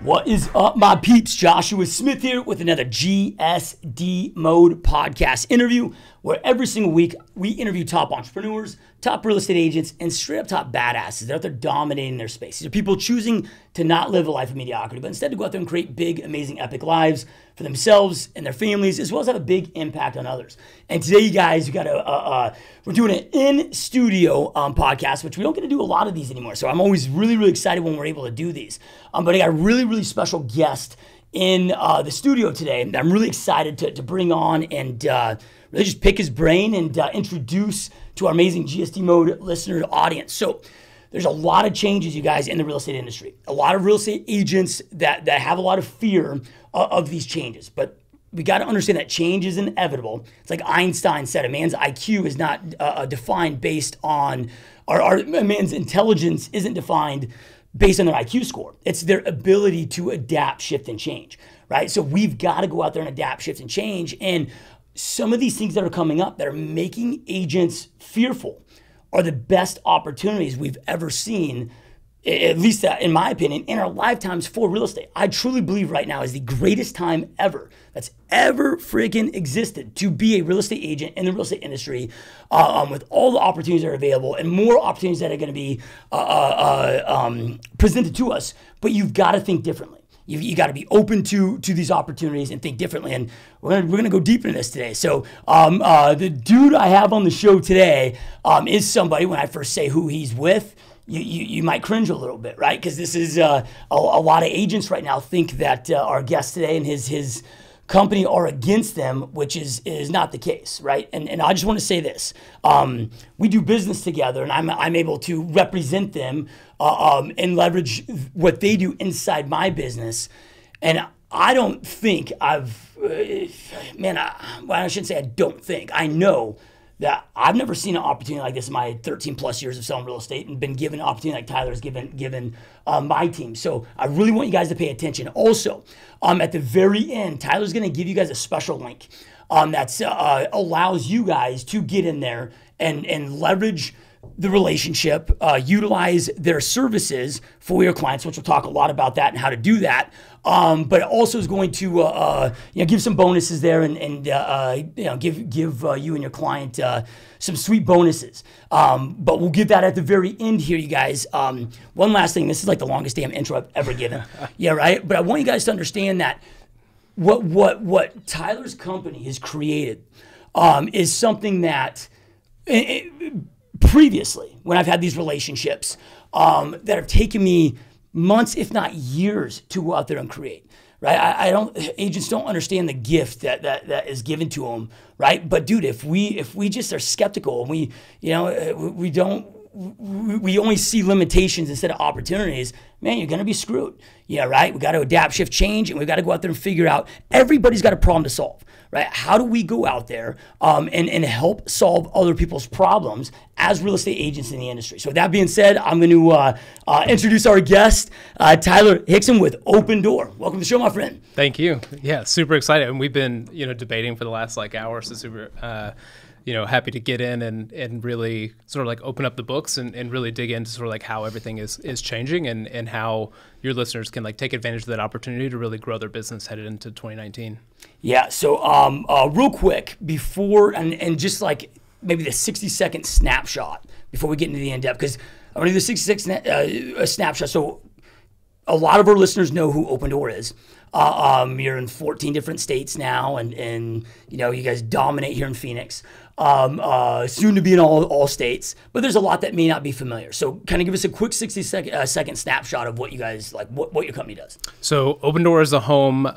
What is up, my peeps? Joshua Smith here with another GSD Mode podcast interview, where every single week we interview top entrepreneurs, top real estate agents, and straight up top badasses that are out there dominating their space. These are people choosing to not live a life of mediocrity, but instead to go out there and create big, amazing, epic lives for themselves and their families, as well as have a big impact on others. And today, you guys, we're doing an in-studio podcast, which we don't get to do a lot of these anymore. So I'm always really excited when we're able to do these. But I got a really special guest in the studio today that I'm really excited to bring on and really just pick his brain and introduce to our amazing GSD Mode listener audience. So there's a lot of changes, you guys, in the real estate industry. A lot of real estate agents that have a lot of fear of these changes. But we got to understand that change is inevitable. It's like Einstein said, a man's IQ is not defined based on, or a man's intelligence isn't defined based on their IQ score. It's their ability to adapt, shift, and change, right? So we've got to go out there and adapt, shift, and change. And some of these things that are coming up that are making agents fearful are the best opportunities we've ever seen, at least in my opinion, in our lifetimes for real estate. I truly believe right now is the greatest time ever that's ever freaking existed to be a real estate agent in the real estate industry, with all the opportunities that are available and more opportunities that are going to be presented to us. But you've got to think differently. You got to be open to these opportunities and think differently. And we're gonna go deep into this today. So the dude I have on the show today is somebody, when I first say who he's with, you might cringe a little bit, right? Because this is a lot of agents right now think that our guest today and his company are against them, which is not the case, right? And I just want to say this: we do business together, and I'm able to represent them and leverage what they do inside my business. And I don't think I shouldn't say I don't think. I know that I've never seen an opportunity like this in my 13 plus years of selling real estate and been given an opportunity like Tyler's given my team. So I really want you guys to pay attention. Also, at the very end, Tyler's going to give you guys a special link that allows you guys to get in there and leverage the relationship, utilize their services for your clients, which we'll talk a lot about that and how to do that. But it also is going to give some bonuses there and give you and your client some sweet bonuses. But we'll give that at the very end here, you guys. One last thing. This is like the longest damn intro I've ever given. Yeah, right? But I want you guys to understand that what Tyler's company has created is something that previously, when I've had these relationships that have taken me months, if not years, to go out there and create, right? Agents don't understand the gift that is given to them, right? But dude, if we just are skeptical and we only see limitations instead of opportunities, man, you're going to be screwed. Yeah, right? We got to adapt, shift, change, and we got to go out there and figure out, everybody's got a problem to solve, right? How do we go out there and help solve other people's problems as real estate agents in the industry? So with that being said, I'm going to introduce our guest, Tyler Hixson with Opendoor. Welcome to the show, my friend. Thank you. Yeah, super excited. And we've been, debating for the last hour, so super happy to get in and really sort of open up the books and really dig into sort of how everything is changing and how your listeners can take advantage of that opportunity to really grow their business headed into 2019. Yeah. So real quick before and just maybe the 60-second snapshot before we get into the in-depth, because I want to do the 60-second snapshot. So a lot of our listeners know who Opendoor is. You're in 14 different states now, and you guys dominate here in Phoenix. Soon to be in all states, but there's a lot that may not be familiar. So kind of give us a quick 60-second snapshot of what you guys what your company does. So Opendoor is a home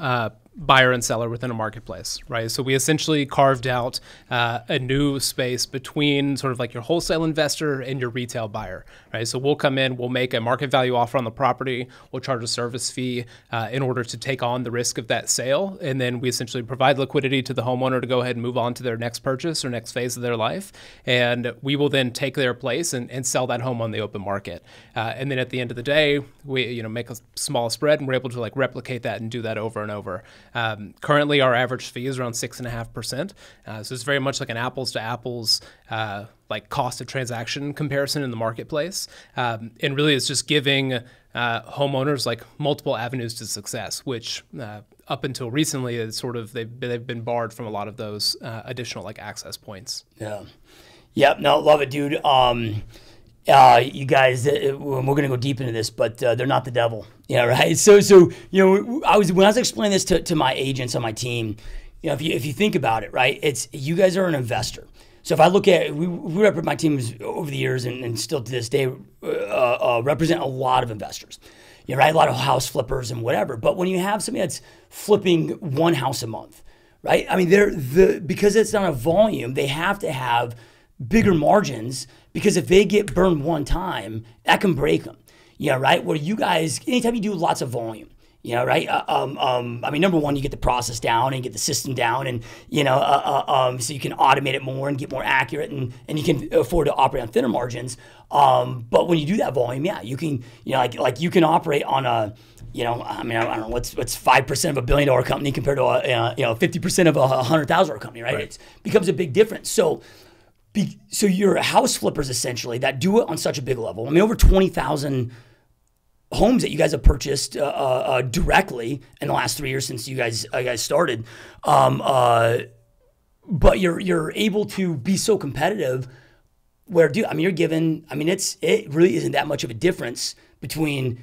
buyer and seller within a marketplace, right? So we essentially carved out a new space between sort of your wholesale investor and your retail buyer, right? So we'll come in, we'll make a market value offer on the property, we'll charge a service fee in order to take on the risk of that sale, and then we essentially provide liquidity to the homeowner to go ahead and move on to their next purchase or next phase of their life, and we will then take their place and sell that home on the open market. And then at the end of the day, we make a small spread, and we're able to replicate that and do that over and over. Currently, our average fee is around 6.5%. So it's very much like an apples to apples like cost of transaction comparison in the marketplace. And really, it's just giving homeowners like multiple avenues to success, which up until recently, it's sort of they've been barred from a lot of those additional like access points. Yeah. Yep. No, love it, dude. You guys, we're going to go deep into this, but they're not the devil. Yeah, right. So when I was explaining this to my agents on my team, if you think about it, right, it's you guys are an investor. So if I look at we represent my teams over the years and still to this day represent a lot of investors. Right, a lot of house flippers and whatever. But when you have somebody that's flipping one house a month, right? I mean, because it's not a volume, they have to have bigger margins, because if they get burned one time, that can break them. Right? Where you guys, anytime you do lots of volume, right? I mean, number one, you get the process down and get the system down, and so you can automate it more and get more accurate, and you can afford to operate on thinner margins. But when you do that volume, yeah, you can, like you can operate on a, I mean, I don't know what's 5% of $1 billion company compared to 50% of a $100,000 company, right? It becomes a big difference. So you're house flippers essentially that do it on such a big level. I mean, over 20,000 homes that you guys have purchased directly in the last 3 years since you guys started. But you're able to be so competitive where, dude, I mean, it really isn't that much of a difference between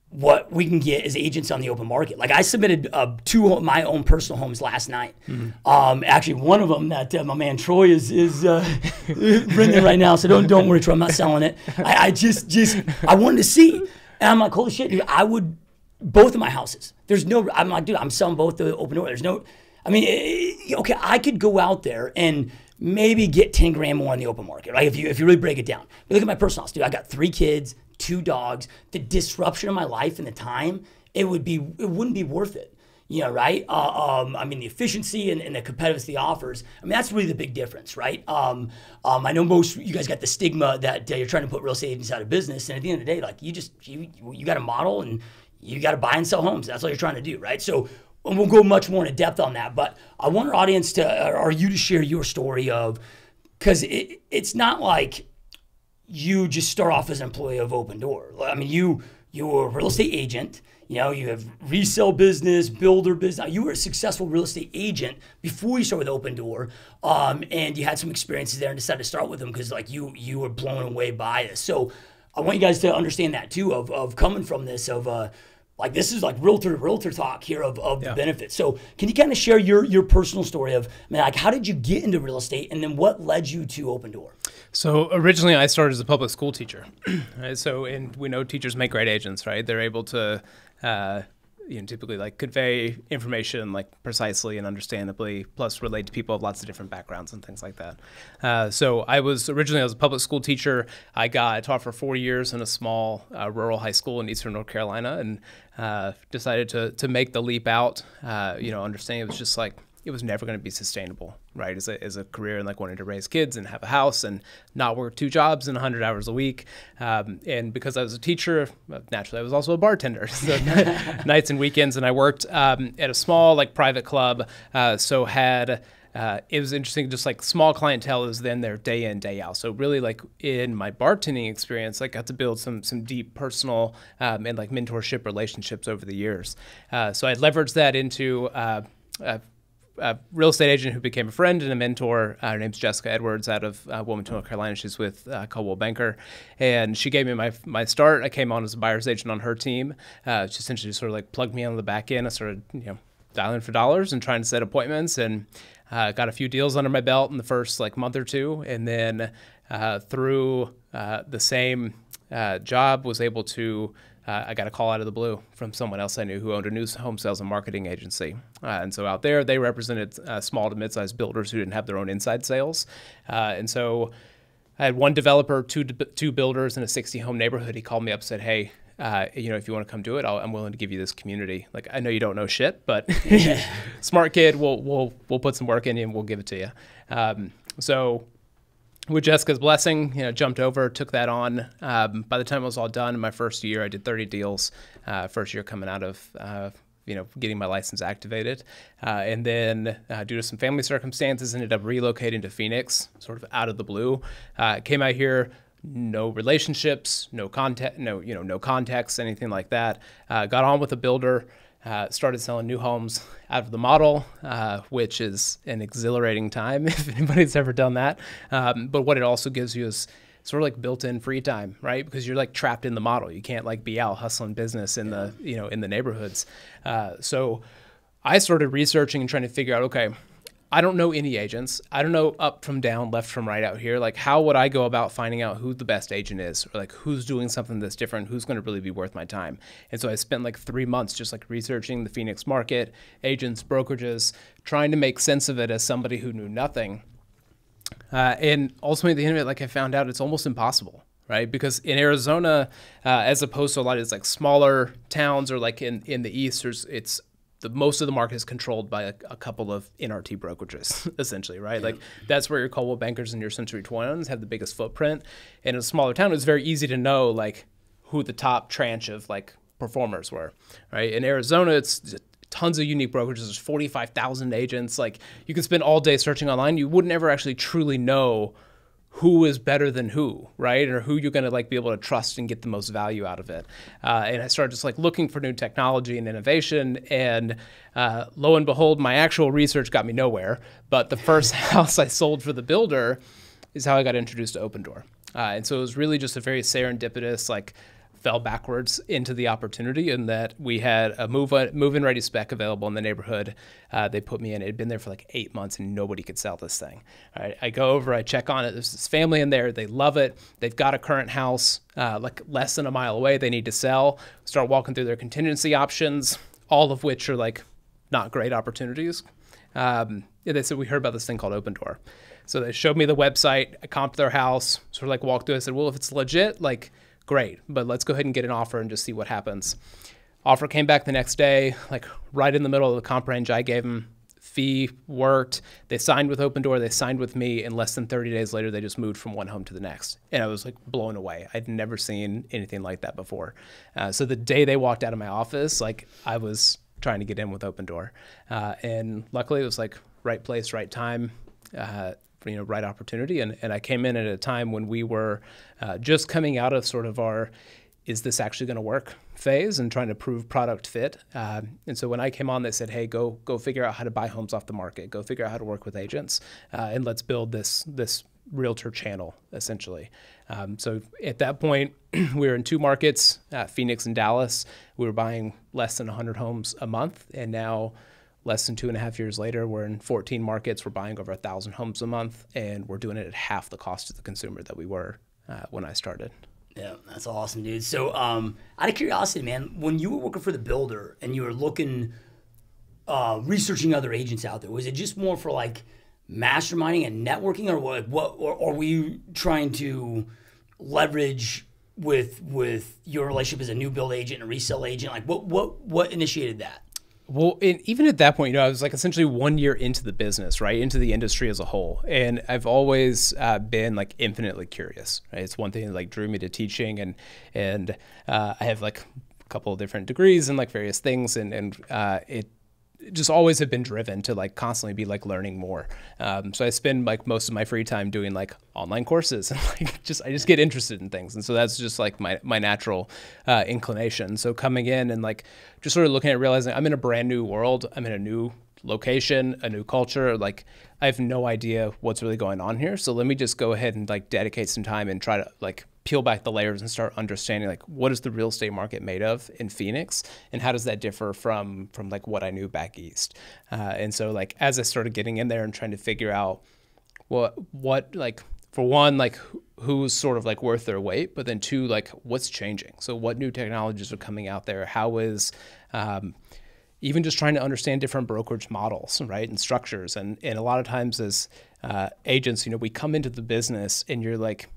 what we can get as agents on the open market. Like I submitted two of my own personal homes last night. Mm-hmm. Actually, one of them that my man Troy is renting right now. So don't worry, Troy, I'm not selling it. I wanted to see, and I'm like, holy shit, dude, I would both of my houses. I'm like, dude, I'm selling both the Opendoor. Okay, I could go out there and maybe get 10 grand more in the open market, right? If you really break it down. But look at my personal house, dude. I got 3 kids, 2 dogs. The disruption of my life and the time, it wouldn't be worth it. Right? I mean, the efficiency and the competitiveness the offers, I mean, that's really the big difference, right? I know most you guys got the stigma that you're trying to put real estate agents out of business, and at the end of the day, like you got a model and you got to buy and sell homes. That's all you're trying to do, right? So, and we'll go much more into depth on that, but I want our audience to share your story of, because it's not like you just start off as an employee of Opendoor. I mean, you're a real estate agent. You have resale business, builder business. You were a successful real estate agent before you started with Opendoor, and you had some experiences there and decided to start with them because like you were blown away by this. So I want you guys to understand that too, of coming from this, of like this is like realtor to realtor talk here of the benefits. So can you kind of share your personal story of, like how did you get into real estate, and then what led you to Opendoor? So originally I started as a public school teacher. Right? So, and we know teachers make great agents, right? They're able to typically like convey information like precisely and understandably, plus relate to people of lots of different backgrounds and things like that. So I was a public school teacher. I taught for 4 years in a small rural high school in Eastern North Carolina, and decided to make the leap out, understanding it was just like, it was never going to be sustainable, right? As a career, and like wanting to raise kids and have a house and not work 2 jobs and 100 hours a week. And because I was a teacher, naturally I was also a bartender, so nights and weekends. And I worked at a small like private club. It was interesting, just like small clientele is then there day in, day out. So really like in my bartending experience, I got to build some deep personal and like mentorship relationships over the years. So I leveraged that into a real estate agent who became a friend and a mentor. Her name's Jessica Edwards out of Wilmington, North Carolina. She's with Coldwell Banker, and she gave me my start. I came on as a buyer's agent on her team. She essentially sort of like plugged me on the back end. I started dialing for dollars and trying to set appointments, and got a few deals under my belt in the first like month or two, and then through the same job was able to. I got a call out of the blue from someone else I knew who owned a new home sales and marketing agency. And so out there, they represented small to mid-sized builders who didn't have their own inside sales. And so I had one developer, two builders in a 60-home neighborhood. He called me up and said, hey, if you want to come do it, I'm willing to give you this community. Like, I know you don't know shit, but smart kid, we'll put some work in you and we'll give it to you. So with Jessica's blessing, jumped over, took that on. By the time it was all done in my first year, I did 30 deals. First year coming out of getting my license activated. And then due to some family circumstances, ended up relocating to Phoenix, sort of out of the blue. Came out here, no relationships, no contact, no contacts, anything like that. Got on with a builder, started selling new homes out of the model, which is an exhilarating time if anybody's ever done that. But what it also gives you is sort of like built-in free time, right? Because you're like trapped in the model. You can't like be out hustling business in the, in the neighborhoods. So I started researching and trying to figure out, okay, I don't know any agents. I don't know up from down, left from right out here. Like, how would I go about finding out who the best agent is, or like who's doing something that's different, who's going to really be worth my time? And so I spent like 3 months just like researching the Phoenix market, agents, brokerages, trying to make sense of it as somebody who knew nothing. And ultimately, at the end of it, like I found out it's almost impossible, right? Because in Arizona, as opposed to a lot of these like smaller towns or like in the East, most of the market is controlled by a couple of NRT brokerages, essentially, right? Like that's where your Coldwell Bankers and your Century 21s have the biggest footprint. In a smaller town, it's very easy to know like who the top tranche of like performers were, right? In Arizona, it's tons of unique brokerages. There's 45,000 agents. Like you can spend all day searching online. You wouldn't ever actually truly know who is better than who, right? Or who you're going to like be able to trust and get the most value out of it. And I started just like looking for new technology and innovation. And lo and behold, my actual research got me nowhere. But the first house I sold for the builder is how I got introduced to Opendoor. And so it was really just a very serendipitous, like fell backwards into the opportunity, in that we had a move-in ready spec available in the neighborhood. They put me in. It had been there for like 8 months and nobody could sell this thing. All right, I go over, I check on it. There's this family in there. They love it. They've got a current house like less than a mile away they need to sell. Start walking through their contingency options, all of which are like not great opportunities. They said, we heard about this thing called Opendoor. So they showed me the website. I comped their house, sort of like walked through. I said, well, if it's legit, like great, but let's go ahead and get an offer and just see what happens. Offer came back the next day, like right in the middle of the comp range I gave them. Fee worked. They signed with Opendoor. They signed with me. And less than 30 days later, they just moved from one home to the next. And I was like blown away. I'd never seen anything like that before. So the day they walked out of my office, like I was trying to get in with Opendoor. And luckily it was like right place, right time. Right opportunity. And I came in at a time when we were just coming out of sort of our, is this actually going to work phase, and trying to prove product fit. And so when I came on, they said, hey, go figure out how to buy homes off the market, go figure out how to work with agents, and let's build this realtor channel, essentially. So at that point, we were in 2 markets, Phoenix and Dallas. We were buying less than 100 homes a month, and now less than 2.5 years later, we're in 14 markets. We're buying over 1,000 homes a month, and we're doing it at half the cost to the consumer that we were when I started. Yeah, that's awesome, dude. So out of curiosity, man, when you were working for the builder and you were looking, researching other agents out there, was it just more for like masterminding and networking, or or were you trying to leverage with your relationship as a new build agent and a resale agent? Like what initiated that? Well, even at that point, I was like essentially 1 year into the business, right, into the industry as a whole. And I've always been like infinitely curious, right? It's one thing that like drew me to teaching, and I have like a couple of different degrees and like various things, and it just always have been driven to like constantly be like learning more. So I spend like most of my free time doing like online courses, and like I just get interested in things. And so that's just like my natural inclination. So coming in and like just sort of looking at realizing I'm in a brand new world. I'm in a new location, a new culture. Like I have no idea what's really going on here. So let me just go ahead and like dedicate some time and try to like peel back the layers and start understanding like what is the real estate market made of in Phoenix, and how does that differ from like what I knew back east. And so like as I started getting in there and trying to figure out what like, for one, like who's sort of like worth their weight, but then 2, like what's changing. So what new technologies are coming out there? How is even just trying to understand different brokerage models, right, and structures. And a lot of times as agents, we come into the business and you're like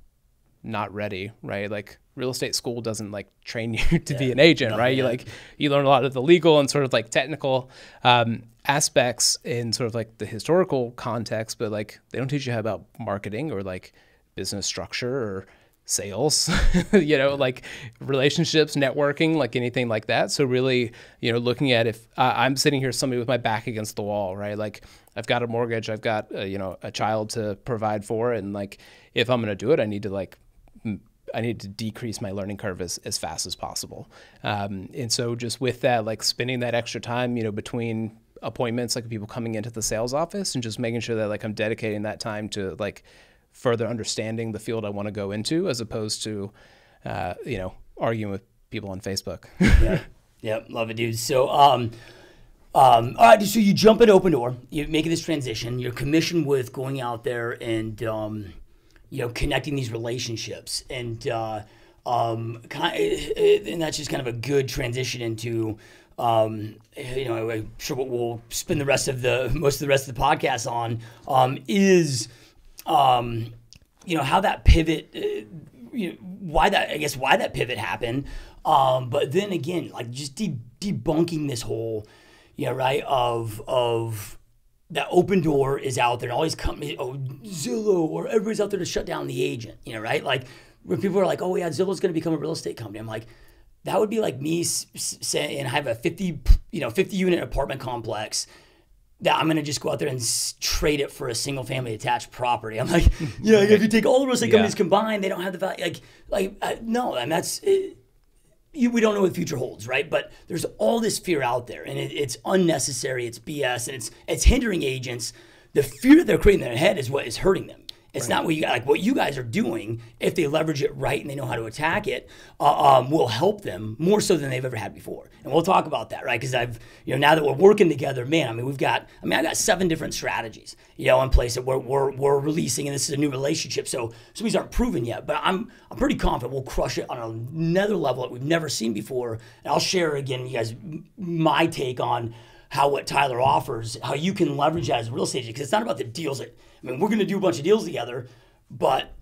not ready, right? Like real estate school doesn't like train you to be an agent, right? You learn a lot of the legal and sort of like technical aspects in sort of like the historical context, but like they don't teach you how about marketing or like business structure or sales, like relationships, networking, like anything like that. So really, looking at if I'm sitting here, somebody with my back against the wall, right? Like I've got a mortgage, I've got, a child to provide for. And like, if I'm going to do it, I need to decrease my learning curve as fast as possible. And so just with that, like spending that extra time, between appointments, like people coming into the sales office, and just making sure that like I'm dedicating that time to like further understanding the field I want to go into, as opposed to, arguing with people on Facebook. Yeah, love it, dude. So, all right, so you jump at Opendoor, you're making this transition, you're commissioned with going out there and, connecting these relationships, and and that's just kind of a good transition into, I'm sure what we'll spend most of the rest of the podcast on, is, how that pivot, why that pivot happened. But then again, like just debunking this whole, of that Opendoor is out there and all these companies, Zillow, or everybody's out there to shut down the agent, right? Like when people are like, oh yeah, Zillow's going to become a real estate company. I'm like, that would be like me saying I have a 50 unit apartment complex that I'm going to just go out there and trade it for a single family attached property. I'm like, if you take all the real estate companies combined, they don't have the value. No, and that's it. We don't know what the future holds, right? But there's all this fear out there, and it's unnecessary. It's BS, and it's hindering agents. The fear that they're creating in their head is what is hurting them. It's not what you guys are doing. If they leverage it right and they know how to attack it, will help them more so than they've ever had before. And we'll talk about that, right? Because now that we're working together, man, I got 7 different strategies, in place that we're releasing, and this is a new relationship. So some of these aren't proven yet, but I'm pretty confident we'll crush it on another level that we've never seen before. And I'll share again, you guys, my take on what Tyler offers, how you can leverage that as a real estate agent, because it's not about the deals we're going to do a bunch of deals together, but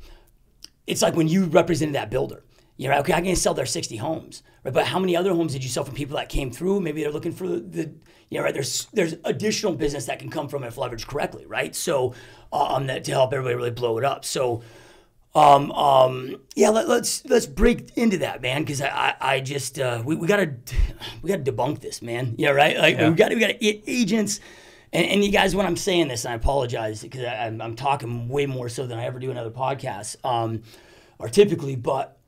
it's like when you represented that builder. You're like, okay, I'm going to sell their 60 homes, right? But how many other homes did you sell from people that came through? Maybe they're looking for right? There's additional business that can come from it if leveraged correctly, right? So, that to help everybody really blow it up. So, let's break into that, man, because I just we gotta debunk this, man. Yeah, right. Like we gotta agents. And you guys, when I'm saying this, and I apologize because I'm talking way more so than I ever do in other podcasts, or typically, but,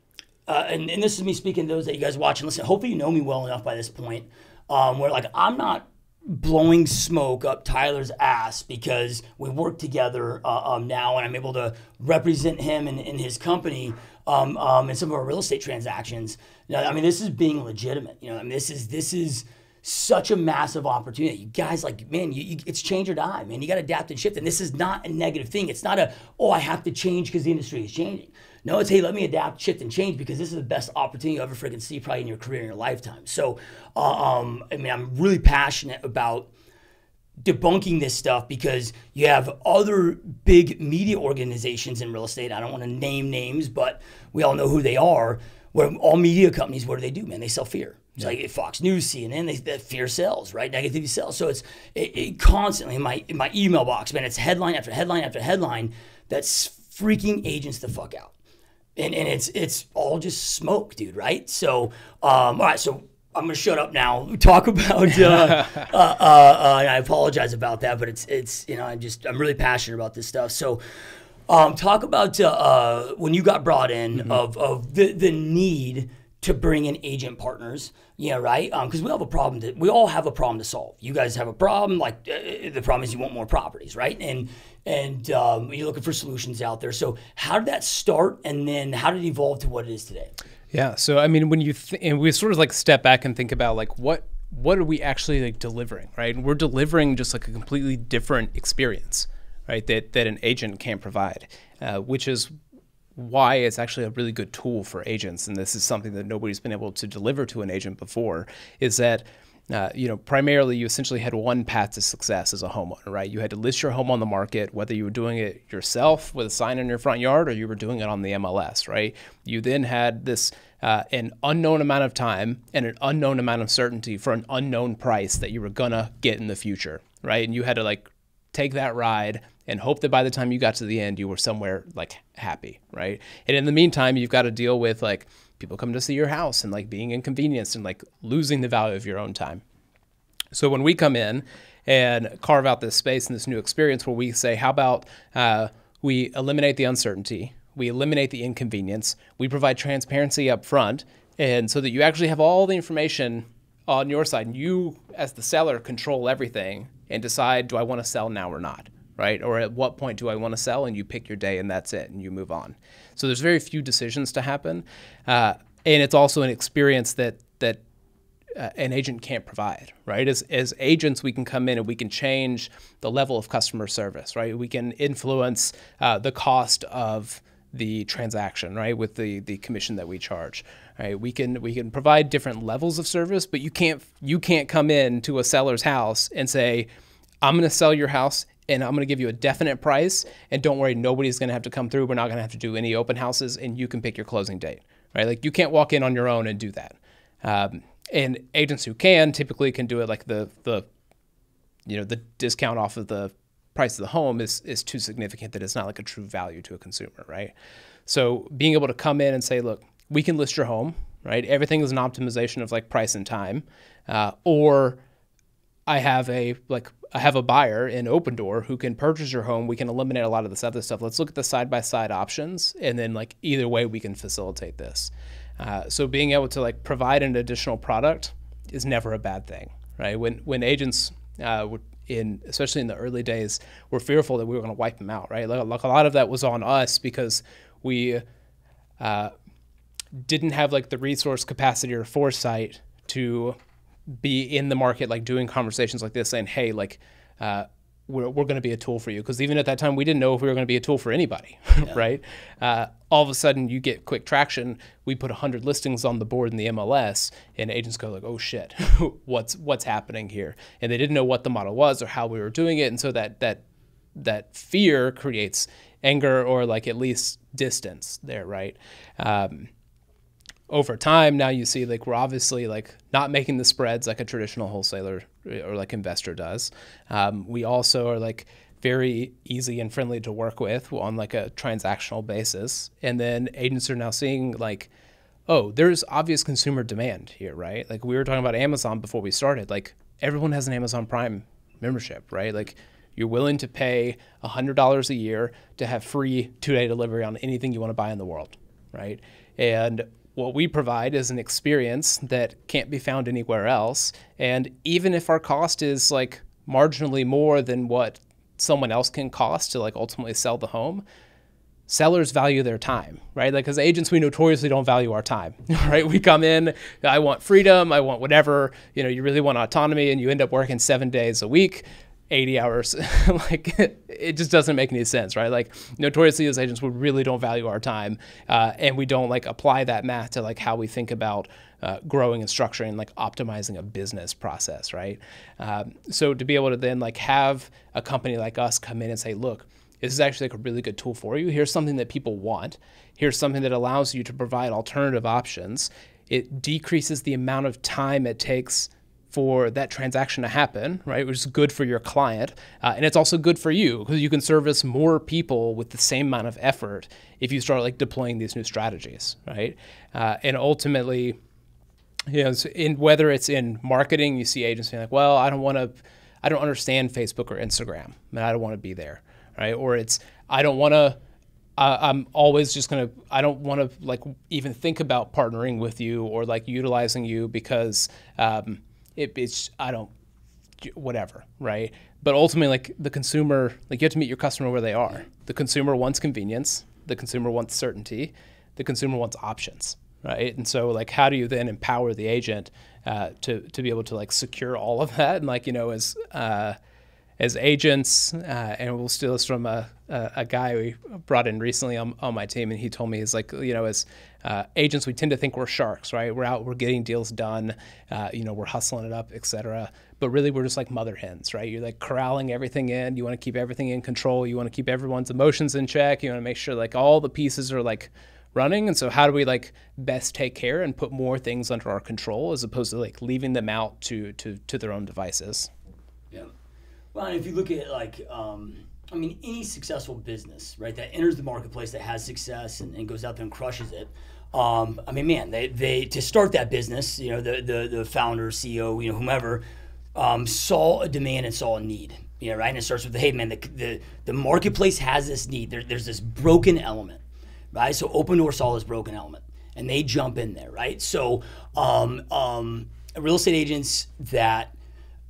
and this is me speaking to those that you guys watch and listen. Hopefully you know me well enough by this point, where like I'm not blowing smoke up Tyler's ass because we work together now, and I'm able to represent him in his company in some of our real estate transactions. This is being legitimate. This is such a massive opportunity. You guys, like, man, it's change or die, man. You got to adapt and shift. And this is not a negative thing. It's not I have to change because the industry is changing. No, it's, hey, let me adapt, shift, and change because this is the best opportunity you'll ever freaking see probably in your career, in your lifetime. So, I'm really passionate about debunking this stuff because you have other big media organizations in real estate. I don't want to name names, but we all know who they are. Where all media companies, what do, man? They sell fear. It's like Fox News, CNN, that fear sells, right? Negativity sells. So it constantly in my email box, man, it's headline after headline after headline that's freaking agents the fuck out. And it's all just smoke, dude, right? So, all right, so I'm gonna shut up now. Talk about, and I apologize about that, but it's I'm really passionate about this stuff. So, talk about when you got brought in of the need to bring in agent partners, right? Because we all have a problem to solve. You guys have a problem, like the problem is you want more properties, right? And you're looking for solutions out there. So how did that start, and then how did it evolve to what it is today? Yeah. So when you and we sort of like step back and think about like what are we actually like delivering, right? And we're delivering just like a completely different experience, right? That an agent can't provide, which is why it's actually a really good tool for agents. And this is something that nobody's been able to deliver to an agent before, is that, primarily you essentially had one path to success as a homeowner, right? You had to list your home on the market, whether you were doing it yourself with a sign in your front yard or you were doing it on the MLS, right? You then had this an unknown amount of time and an unknown amount of certainty for an unknown price that you were gonna get in the future, right? And you had to like take that ride and hope that by the time you got to the end, you were somewhere like happy, right? And in the meantime, you've got to deal with like people coming to see your house and like being inconvenienced and like losing the value of your own time. So when we come in and carve out this space and this new experience where we say, how about we eliminate the uncertainty, we eliminate the inconvenience, we provide transparency up front, and so that you actually have all the information on your side, and you as the seller control everything and decide, do I want to sell now or not, right? Or at what point do I want to sell, and you pick your day and that's it, and you move on. So there's very few decisions to happen, and it's also an experience that an agent can't provide, right? As agents, we can come in and we can change the level of customer service, right? We can influence the cost of the transaction, right, with the commission that we charge, right? We can provide different levels of service, but you can't come in to a seller's house and say, I'm going to sell your house and I'm going to give you a definite price, and don't worry, nobody's going to have to come through. We're not going to have to do any open houses, and you can pick your closing date, right? Like you can't walk in on your own and do that. And agents who can typically can do it like the discount off of the price of the home is too significant that it's not like a true value to a consumer, right? So being able to come in and say, look, we can list your home, right? Everything is an optimization of like price and time, or I have a buyer in Opendoor who can purchase your home. We can eliminate a lot of this other stuff. Let's look at the side-by-side options, and then like either way we can facilitate this. So being able to like provide an additional product is never a bad thing, right? When agents especially in the early days, were fearful that we were going to wipe them out, right? Like a lot of that was on us because we didn't have like the resource capacity or foresight to be in the market, like doing conversations like this, saying, hey, like we're going to be a tool for you. Because even at that time, we didn't know if we were going to be a tool for anybody, yeah. Right? All of a sudden, you get quick traction. We put 100 listings on the board in the MLS, and agents go like, oh shit, what's happening here? And they didn't know what the model was or how we were doing it. And so that fear creates anger or like at least distance there, right? Over time, now you see like we're obviously like not making the spreads like a traditional wholesaler or like investor does. We also are like very easy and friendly to work with on like a transactional basis. And then agents are now seeing like, oh, there's obvious consumer demand here, right? Like we were talking about Amazon before we started. Like everyone has an Amazon Prime membership, right? Like you're willing to pay $100 a year to have free 2-day delivery on anything you want to buy in the world, right? And what we provide is an experience that can't be found anywhere else. And even if our cost is like marginally more than what someone else can cost to like ultimately sell the home, sellers value their time, right? Like as agents, we notoriously don't value our time, right? We come in, I want freedom, I want whatever, you really want autonomy, and you end up working 7 days a week, 80 hours. Like it just doesn't make any sense, right? Like notoriously as agents, we really don't value our time, and we don't like apply that math to like how we think about growing and structuring, like optimizing a business process, right? So to be able to then like have a company like us come in and say, look, this is actually like a really good tool for you. Here's something that people want. Here's something that allows you to provide alternative options. It decreases the amount of time it takes for that transaction to happen, right? Which is good for your client. And it's also good for you because you can service more people with the same amount of effort if you start like deploying these new strategies, right? And ultimately, whether it's in marketing, you see agents being like, well, I don't understand Facebook or Instagram, and I don't want to be there, right? Or it's, I'm always just going to, I don't want to like even think about partnering with you or like utilizing you because whatever, right? But ultimately, like the consumer, like you have to meet your customer where they are. The consumer wants convenience. The consumer wants certainty. The consumer wants options, right? And so like, how do you then empower the agent to be able to like secure all of that? And like, as agents, and we'll steal this from a guy we brought in recently on my team, and he told me, he's like, as agents, we tend to think we're sharks, right? We're out, we're getting deals done, we're hustling it up, et cetera. But really, we're just like mother hens, right? You're like corralling everything in. You want to keep everything in control. You want to keep everyone's emotions in check. You want to make sure like all the pieces are like running. And so how do we like best take care and put more things under our control as opposed to like leaving them out to their own devices? Yeah. Well, and if you look at like I mean, any successful business, right, that enters the marketplace, that has success and goes out there and crushes it. I mean, man, they to start that business, you know, the founder, CEO, you know, whomever, saw a demand and saw a need. Yeah, right. And it starts with, hey, man, the marketplace has this need. There's this broken element, right? So Opendoor saw this broken element, and they jump in there, right? So real estate agents that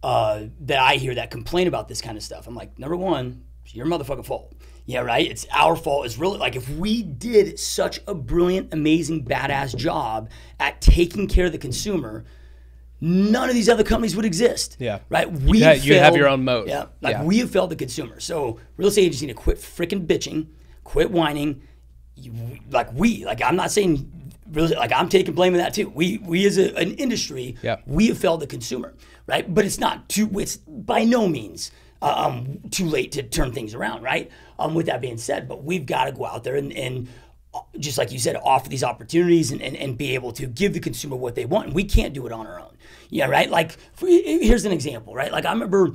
I hear that complain about this kind of stuff, I'm like, number one, it's your motherfucking fault. Yeah, right. It's our fault. It's really like if we did such a brilliant, amazing, badass job at taking care of the consumer, none of these other companies would exist. Yeah. Right. You have your own moat. Yeah. Like we have failed the consumer. So real estate agents need to quit freaking bitching, quit whining. I'm not saying really, like I'm taking blame of that too. We as an industry, we have failed the consumer, right? But it's by no means too late to turn things around, right? With that being said, but we've got to go out there and just like you said, offer these opportunities and be able to give the consumer what they want. And we can't do it on our own. Yeah, right? Like, here's an example, right? Like I remember,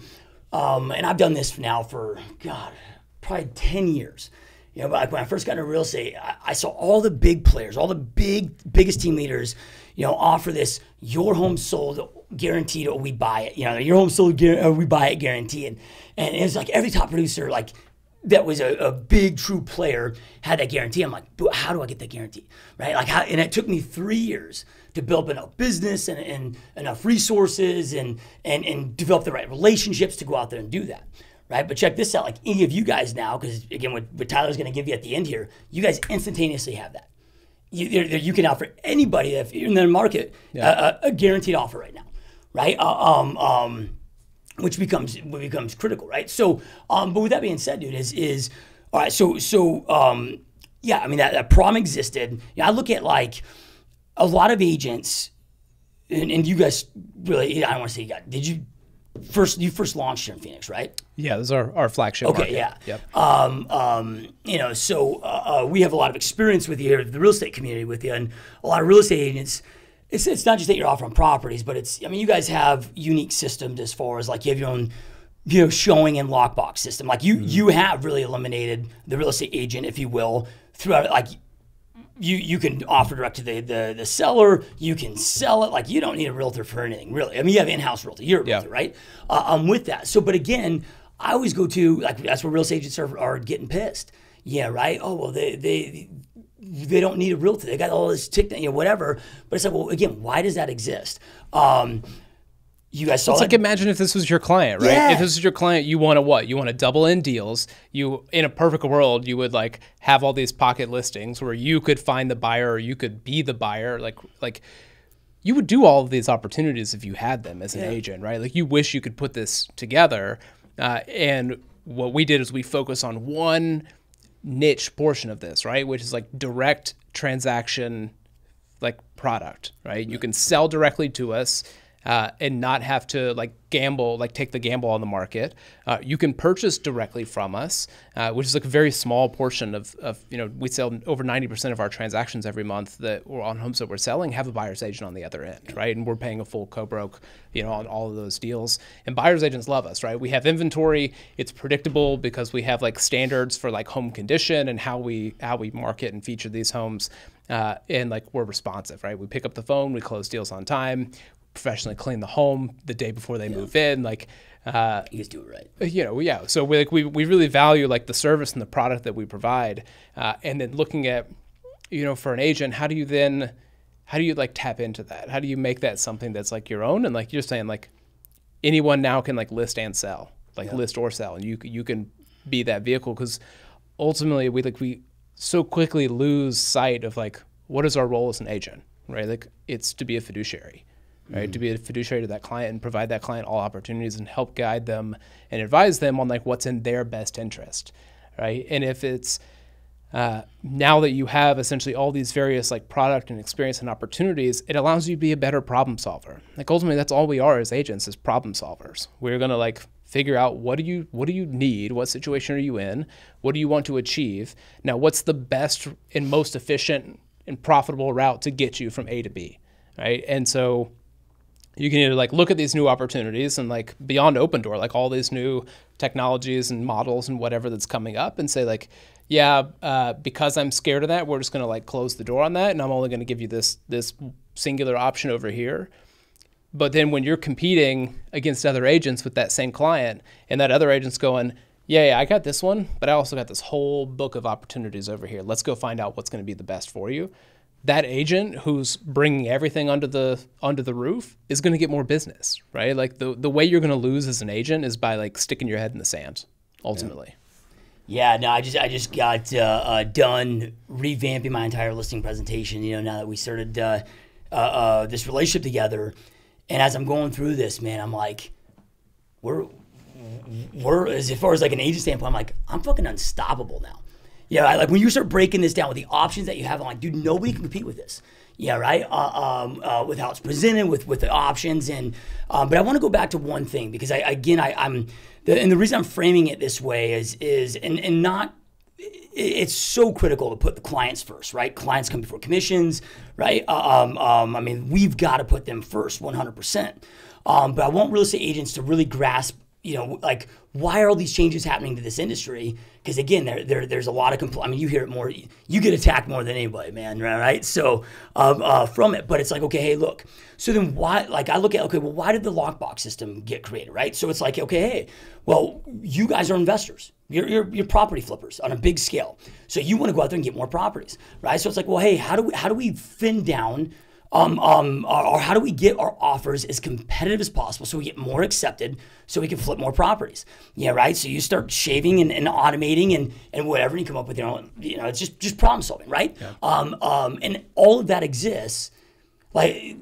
and I've done this now for, God, probably 10 years. You know, like when I first got into real estate, I saw all the big players, all the biggest team leaders, you know, offer this, your home sold guaranteed or we buy it. You know, your home sold or we buy it guaranteed. And it was like every top producer, like, that was a big true player had that guarantee. I'm like, how do I get that guarantee, right? Like, and it took me 3 years to build up enough business and enough resources and develop the right relationships to go out there and do that, right? But check this out, like any of you guys now, because again, what Tyler's going to give you at the end here, you guys instantaneously have that. You can offer anybody if you're in the market a guaranteed offer right now, right? Which becomes critical, right? So, but with that being said, dude, is all right. So, yeah, I mean that problem existed. You know, I look at like a lot of agents, and you guys really, I don't want to say you got. Did you first launched here in Phoenix, right? Yeah, this is our flagship. Okay, market. yeah. Yep. You know, so we have a lot of experience with you, the real estate community with you, and a lot of real estate agents. It's not just that you're offering properties, but you guys have unique systems as far as like you have your own, you know, showing and lockbox system. Like you have really eliminated the real estate agent, if you will, throughout. Like you can offer direct to the seller. You can sell it. Like you don't need a realtor for anything, really. I mean, you have in-house realtor. You're a realtor, right? With that. So, but again, I always go to like that's where real estate agents are getting pissed. Yeah, right. Oh well, they don't need a realtor. They got all this whatever. But it's like, well, again, why does that exist? You guys saw it's like imagine if this was your client, right? Yeah. If this is your client, you want to what? You want to double in deals. You, in a perfect world, you would like have all these pocket listings where you could find the buyer or you could be the buyer. Like you would do all of these opportunities if you had them as an agent, right? Like you wish you could put this together. And what we did is we focus on one niche portion of this, right? Which is like direct transaction, like product, right? You can sell directly to us and not have to like gamble, like take the gamble on the market. You can purchase directly from us, which is like a very small portion of you know, we sell over 90% of our transactions every month that we're on homes that we're selling have a buyer's agent on the other end, right? And we're paying a full co-broke, you know, on all of those deals. And buyer's agents love us, right? We have inventory. It's predictable because we have like standards for like home condition and how we market and feature these homes. And like we're responsive, right? We pick up the phone, we close deals on time, professionally clean the home the day before they move in. Like, you guys do it right. You know, yeah. So we really value like the service and the product that we provide. And then looking at, you know, for an agent, how do you like tap into that? How do you make that something that's like your own? And like you're saying, like anyone now can like list and sell, like list or sell, and you can be that vehicle, because ultimately we so quickly lose sight of like what is our role as an agent, right? Like it's to be a fiduciary. Right, to be a fiduciary to that client and provide that client all opportunities and help guide them and advise them on like what's in their best interest, right? And if it's now that you have essentially all these various like product and experience and opportunities, it allows you to be a better problem solver. Like ultimately, that's all we are as agents, is problem solvers. We're gonna like figure out what do you need, what situation are you in, what do you want to achieve. Now, what's the best and most efficient and profitable route to get you from A to B, right? And so you can either like look at these new opportunities and like beyond Opendoor, like all these new technologies and models and whatever that's coming up, and say like, yeah, because I'm scared of that, we're just going to like close the door on that, and I'm only going to give you this singular option over here. But then when you're competing against other agents with that same client, and that other agent's going, yeah, I got this one, but I also got this whole book of opportunities over here. Let's go find out what's going to be the best for you. That agent who's bringing everything under the roof is going to get more business, right? Like the way you're going to lose as an agent is by like sticking your head in the sand, ultimately. Yeah, no, I just got done revamping my entire listing presentation. Now that we started this relationship together, and as I'm going through this, man, I'm like, we're as far as like an agent standpoint, I'm like, I'm fucking unstoppable now. Yeah, like when you start breaking this down with the options that you have, I'm like, dude, nobody can compete with this. Yeah, right. With how it's presented, with the options, and but I want to go back to one thing because I'm the reason I'm framing it this way is not. It's so critical to put the clients first, right? Clients come before commissions, right? I mean, we've got to put them first, 100%. But I want real estate agents to really grasp, like, why are all these changes happening to this industry? Because again, there's a lot of I mean, you hear it more. You get attacked more than anybody, man, right? So from it, but it's like, okay, hey, look. So then why? Like I look at, okay, well, why did the lockbox system get created, right? So it's like, okay, hey, well, you guys are investors. You're property flippers on a big scale. So you want to go out there and get more properties, right? So it's like, well, hey, how do we thin down? Or how do we get our offers as competitive as possible so we get more accepted so we can flip more properties? Yeah, right? So you start shaving and automating and whatever, and you come up with your own, it's just problem solving, right? Yeah. And all of that exists, like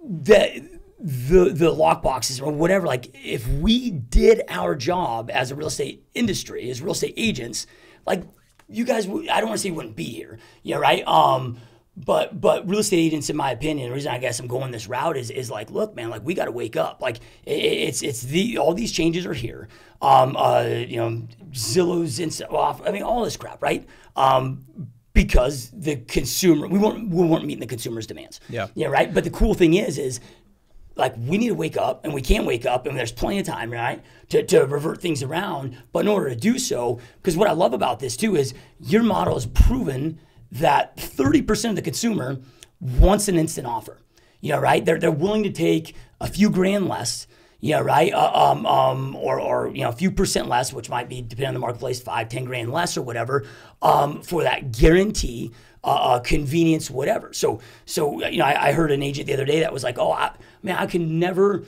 the lockboxes or whatever, like if we did our job as a real estate industry, as real estate agents, like you guys, I don't want to say you wouldn't be here, yeah, right? But real estate agents, in my opinion, the reason I guess I'm going this route is like, look, man, like we got to wake up. Like all these changes are here. Zillow's off. I mean, all this crap, right? Because the consumer, we weren't meeting the consumer's demands. Yeah. Yeah, right. But the cool thing is like we need to wake up, and we can wake up, and there's plenty of time, right, to revert things around. But in order to do so, because what I love about this too is your model has proven that 30% of the consumer wants an instant offer. Right? They're willing to take a few grand less, right? Or a few percent less, which might be, depending on the marketplace, 5-10 grand less or whatever, for that guarantee, convenience, whatever. So I heard an agent the other day that was like, oh, I can never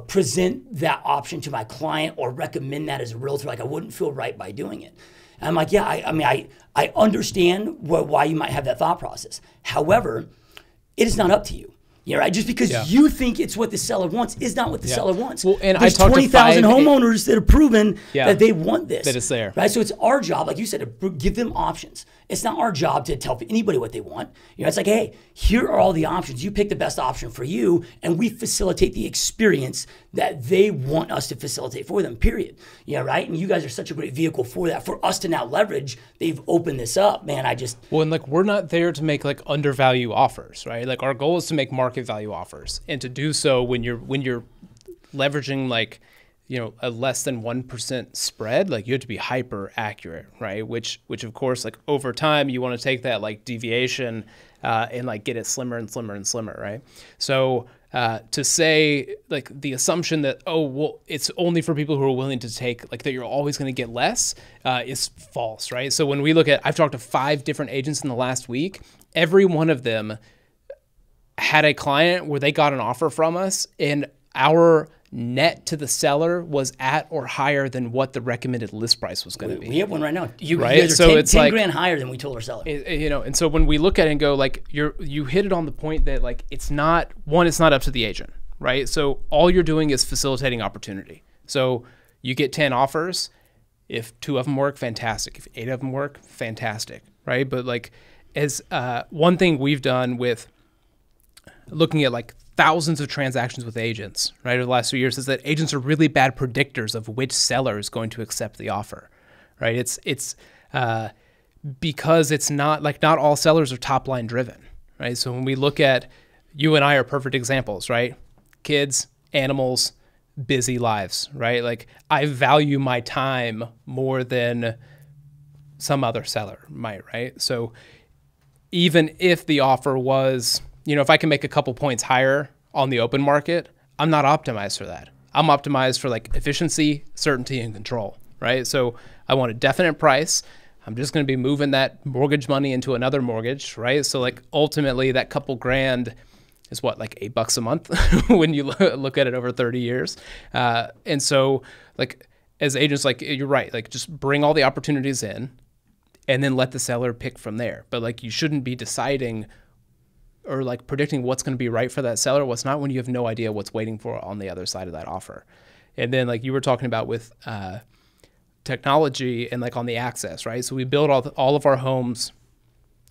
present that option to my client or recommend that as a realtor. Like I wouldn't feel right by doing it. And I'm like, yeah, I understand why you might have that thought process. However, it is not up to you. Yeah, right. Just because you think it's what the seller wants is not what the seller wants. Well, and there's 20,000 homeowners that have proven that they want this. That it's there. Right. So it's our job, like you said, to give them options. It's not our job to tell anybody what they want. It's like, hey, here are all the options. You pick the best option for you, and we facilitate the experience that they want us to facilitate for them, period. Yeah, right? And you guys are such a great vehicle for that. For us to now leverage, they've opened this up, man. Well, and like we're not there to make like undervalue offers, right? Like our goal is to make market value offers. And to do so when you're leveraging like, a less than 1% spread, like you have to be hyper accurate, right? Which of course, like over time, you want to take that like deviation and like get it slimmer and slimmer and slimmer, right? So to say like the assumption that, oh, well, it's only for people who are willing to take, like that you're always going to get less is false, right? So when we look at, I've talked to 5 different agents in the last week, every one of them had a client where they got an offer from us and our net to the seller was at or higher than what the recommended list price was going to be. We have one right now. You guys are 10 grand higher than we told our seller. And so when we look at it and go like, you hit it on the point that like, it's not up to the agent, right? So all you're doing is facilitating opportunity. So you get 10 offers. If 2 of them work, fantastic. If 8 of them work, fantastic, right? But like as one thing we've done with looking at like thousands of transactions with agents, right, over the last few years is that agents are really bad predictors of which seller is going to accept the offer, right? It's because it's not all sellers are top line driven, right? So when we look at, you and I are perfect examples, right? kids, animals, busy lives, right? Like I value my time more than some other seller might, right? So even if the offer was, if I can make a couple points higher on the open market, I'm not optimized for that. I'm optimized for like efficiency, certainty, and control, right? So I want a definite price. I'm just going to be moving that mortgage money into another mortgage, right? So like ultimately that couple grand is what, like $8 a month when you look at it over 30 years. And so like as agents, like you're right, like just bring all the opportunities in and then let the seller pick from there. But like you shouldn't be deciding or like predicting what's going to be right for that seller, what's not, when you have no idea what's waiting for on the other side of that offer. And then like you were talking about with technology and like on the access, right? So we build all of our homes,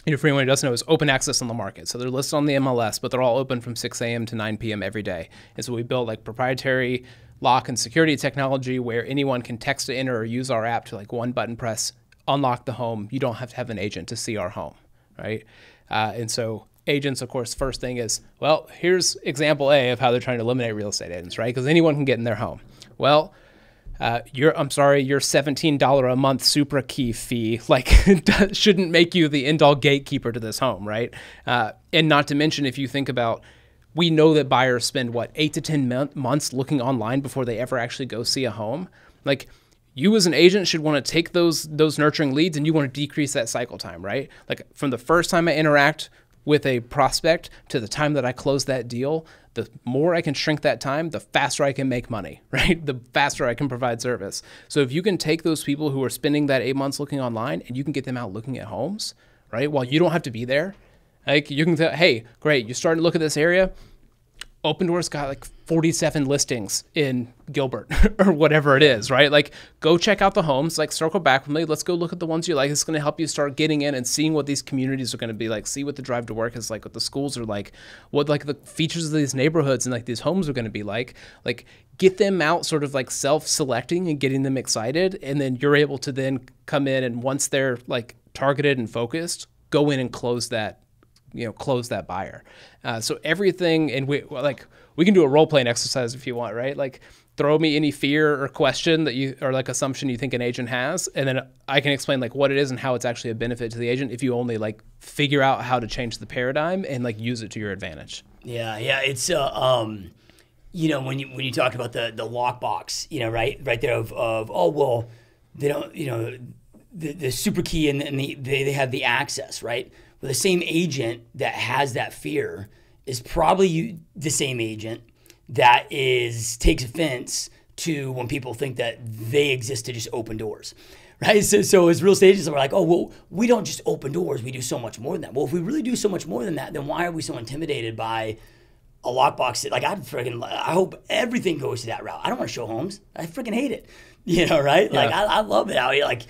for anyone who doesn't know, is open access on the market. So they're listed on the MLS, but they're all open from 6 a.m. to 9 p.m. every day. And so we built like proprietary lock and security technology where anyone can text to enter or use our app to like one button press, unlock the home. You don't have to have an agent to see our home, right? And so agents, of course, first thing is, well, here's example A of how they're trying to eliminate real estate agents, right? Because anyone can get in their home. Well, your $17 a month Supra key fee like shouldn't make you the end all gatekeeper to this home, right? And not to mention, if you think about, we know that buyers spend 8 to 10 months looking online before they ever actually go see a home. Like you as an agent should want to take those nurturing leads and you want to decrease that cycle time, right? Like from the first time I interact with a prospect to the time that I close that deal, the more I can shrink that time, the faster I can make money, right? The faster I can provide service. So if you can take those people who are spending that 8 months looking online and you can get them out looking at homes, right? While you don't have to be there, like you can say, hey, great, you're starting to look at this area. Opendoor's got like 47 listings in Gilbert or whatever it is, right? Like go check out the homes, like circle back with me. Let's go look at the ones you like. It's going to help you start getting in and seeing what these communities are going to be like, see what the drive to work is like, what the schools are like, what like the features of these neighborhoods and like these homes are going to be like get them out sort of like self-selecting and getting them excited. And then you're able to then come in and once they're like targeted and focused, go in and close that buyer. So everything, and we can do a role-playing exercise if you want, right? Like throw me any fear or question that you, or like assumption you think an agent has, and then I can explain like what it is and how it's actually a benefit to the agent if you only like figure out how to change the paradigm and like use it to your advantage. Yeah. It's when you talk about the lockbox, right there of oh well, they don't, the super key and they have the access, right? Well, the same agent that has that fear is probably the same agent that takes offense to when people think that they exist to just open doors, right? So as real estate agents, we're like, oh, well, we don't just open doors. We do so much more than that. Well, if we really do so much more than that, then why are we so intimidated by a lockbox? Like I hope everything goes to that route. I don't want to show homes. I freaking hate it, right? Yeah. Like I love it out here. Like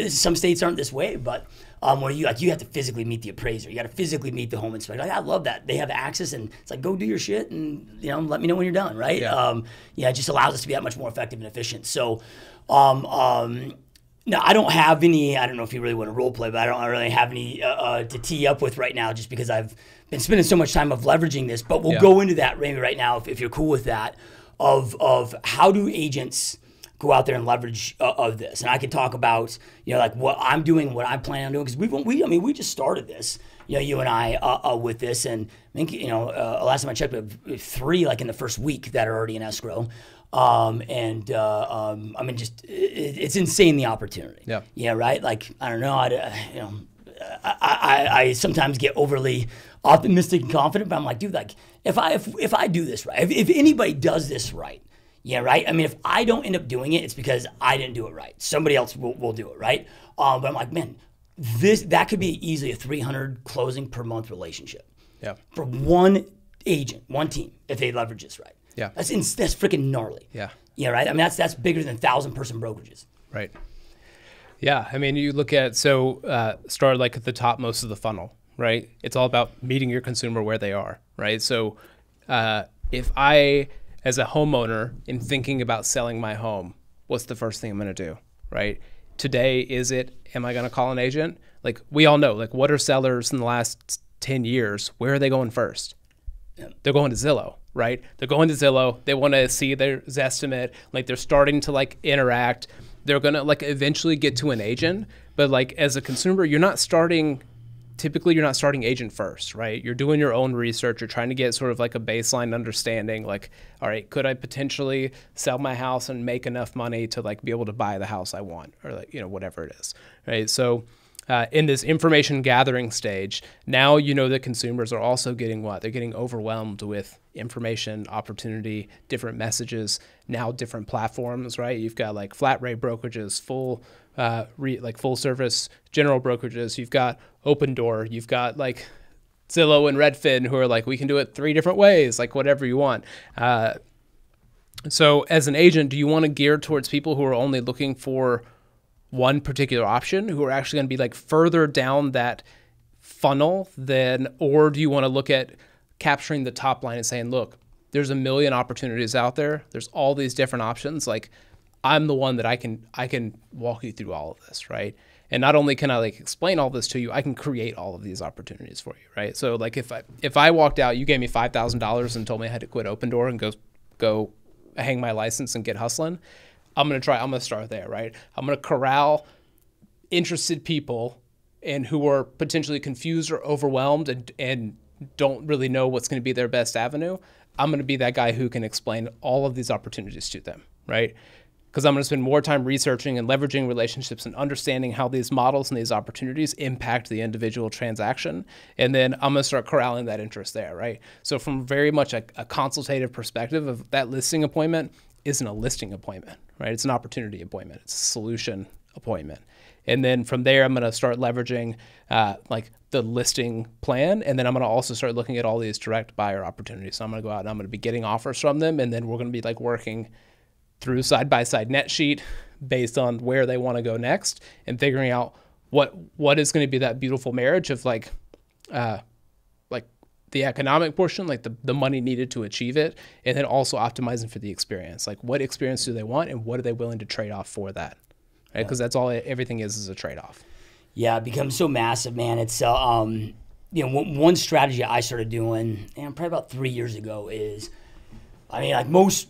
some states aren't this way, but where you have to physically meet the appraiser. You got to physically meet the home inspector. Like, I love that. They have access and it's like, go do your shit and, let me know when you're done, right? Yeah. It just allows us to be that much more effective and efficient. So, no, I don't have any, I don't know if you really want to role play, but I don't really have any to tee up with right now just because I've been spending so much time of leveraging this. But we'll go into that maybe right now if you're cool with that, of how do agents go out there and leverage of this. And I could talk about, like what I'm doing, what I plan on doing, because we just started this, you and I with this, and I think, last time I checked, we have 3 like in the first week that are already in escrow. It's insane the opportunity. Yeah. Yeah. Right. Like, I don't know. I sometimes get overly optimistic and confident, but I'm like, dude, like if I do this right, if anybody does this right, yeah, right. I mean, if I don't end up doing it, it's because I didn't do it right. Somebody else will do it, right? But I'm like, man, that could be easily a 300 closing per month relationship. Yeah. For one agent, one team, if they leverage this right. Yeah. That's freaking gnarly. Yeah. Yeah, right. I mean, that's bigger than 1,000-person brokerages. Right. Yeah. I mean, you look at start like at the top most of the funnel, right? It's all about meeting your consumer where they are, right? So if I, as a homeowner, am thinking about selling my home, what's the first thing I'm going to do, right? Today, am I going to call an agent? Like we all know, like what are sellers in the last 10 years? Where are they going first? They're going to Zillow, right? They're going to Zillow. They want to see their Zestimate. Like they're starting to like interact. They're going to like eventually get to an agent. But like as a consumer, typically you're not starting agent first, right? You're doing your own research. You're trying to get sort of like a baseline understanding. Like, all right, could I potentially sell my house and make enough money to like be able to buy the house I want, or like, whatever it is, right? So in this information gathering stage, now that consumers are also getting what? They're getting overwhelmed with information, opportunity, different messages, now different platforms, right? You've got like flat rate brokerages, full service general brokerages. You've got Opendoor. You've got like Zillow and Redfin who are like, we can do it 3 different ways, like whatever you want. So as an agent, do you want to gear towards people who are only looking for one particular option, who are actually going to be like further down that funnel or do you want to look at capturing the top line and saying, look, there's a million opportunities out there. There's all these different options. Like I'm the one that I can walk you through all of this, right? And not only can I like explain all this to you, I can create all of these opportunities for you, right? So like if I walked out, you gave me $5,000 and told me I had to quit Opendoor and go hang my license and get hustling, I'm going to start there, right? I'm going to corral interested people and who are potentially confused or overwhelmed and don't really know what's going to be their best avenue. I'm going to be that guy who can explain all of these opportunities to them, right? Because I'm going to spend more time researching and leveraging relationships and understanding how these models and these opportunities impact the individual transaction. And then I'm going to start corralling that interest there, right? So from very much a consultative perspective of that listing appointment isn't a listing appointment, right? It's an opportunity appointment. It's a solution appointment. And then from there, I'm going to start leveraging like the listing plan. And then I'm going to also start looking at all these direct buyer opportunities. So I'm going to go out and I'm going to be getting offers from them. And then we're going to be like working through side-by-side net sheet based on where they want to go next and figuring out what is going to be that beautiful marriage of like the economic portion, like the money needed to achieve it, and then also optimizing for the experience. Like what experience do they want and what are they willing to trade off for that, right? Because that's all everything is a trade-off. Yeah, it becomes so massive, man. It's one strategy I started doing, and probably about 3 years ago is, like most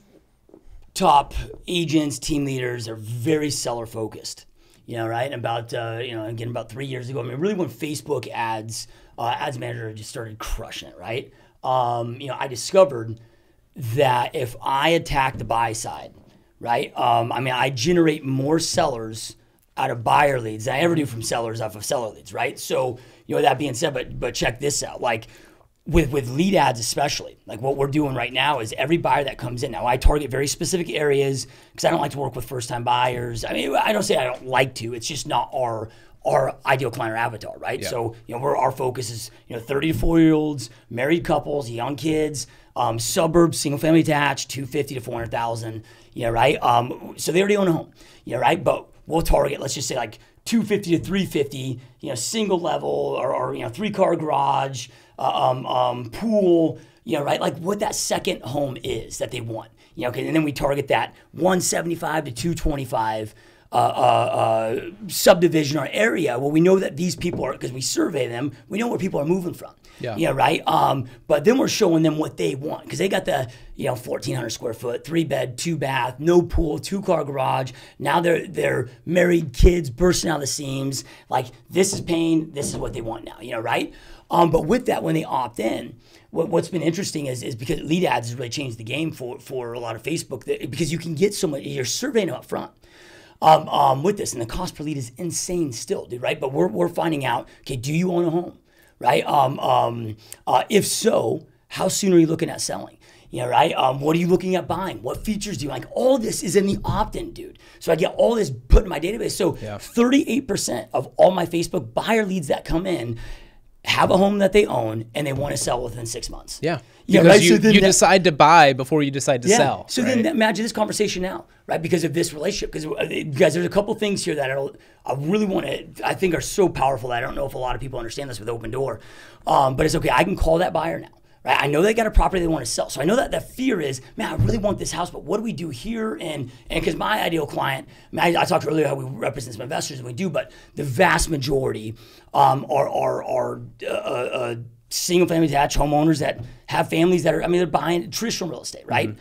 top agents, team leaders are very seller focused, right? About, again, about 3 years ago, really when Facebook ads manager just started crushing it, right? I discovered that if I attack the buy side, right? I generate more sellers out of buyer leads than I ever do from sellers off of seller leads, right? So, that being said, but check this out, like, with lead ads especially, like what we're doing right now is every buyer that comes in. Now I target very specific areas because I don't like to work with first-time buyers. I don't say I don't like to. It's just not our ideal client or avatar, right? Yeah. So our focus is 30 to 40-year-olds, married couples, young kids, suburbs, single-family detached, 250 to 400,000, right? So they already own a home, right? But we'll target, let's just say like 250 to 350, single level or 3-car garage. Pool, right? Like what that second home is that they want, okay. And then we target that 175 to 225 subdivision or area where we know that these people are, because we survey them, we know where people are moving from. Yeah. Right. But then we're showing them what they want because they got the 1,400 square foot, 3-bed, 2-bath, no pool, 2-car garage. Now they're married, kids bursting out of the seams. Like this is pain. This is what they want now. Right. But with that, when they opt in, what's been interesting is because lead ads has really changed the game for a lot of Facebook because you can get so much. You're surveying up front. With this, and the cost per lead is insane still, dude. Right. But we're finding out. Okay, do you own a home? Right? If so, how soon are you looking at selling? Right? What are you looking at buying? What features do you like? All this is in the opt-in, dude. So I get all this put in my database. So 38% of all my Facebook buyer leads that come in have a home that they own and they want to sell within 6 months. Yeah. Because right? you decide to buy before you decide to sell. So right? then imagine this conversation now, right? Because of this relationship. Because guys, there's a couple things here that I really want to, I think are so powerful that I don't know if a lot of people understand this with Opendoor. But it's okay. I can call that buyer now. Right? I know they got a property they want to sell. So I know that the fear is, man, I really want this house, but what do we do here? And because my ideal client, I talked earlier how we represent some investors and we do, but the vast majority are single family detached homeowners that have families that are, I mean, they're buying traditional real estate, right?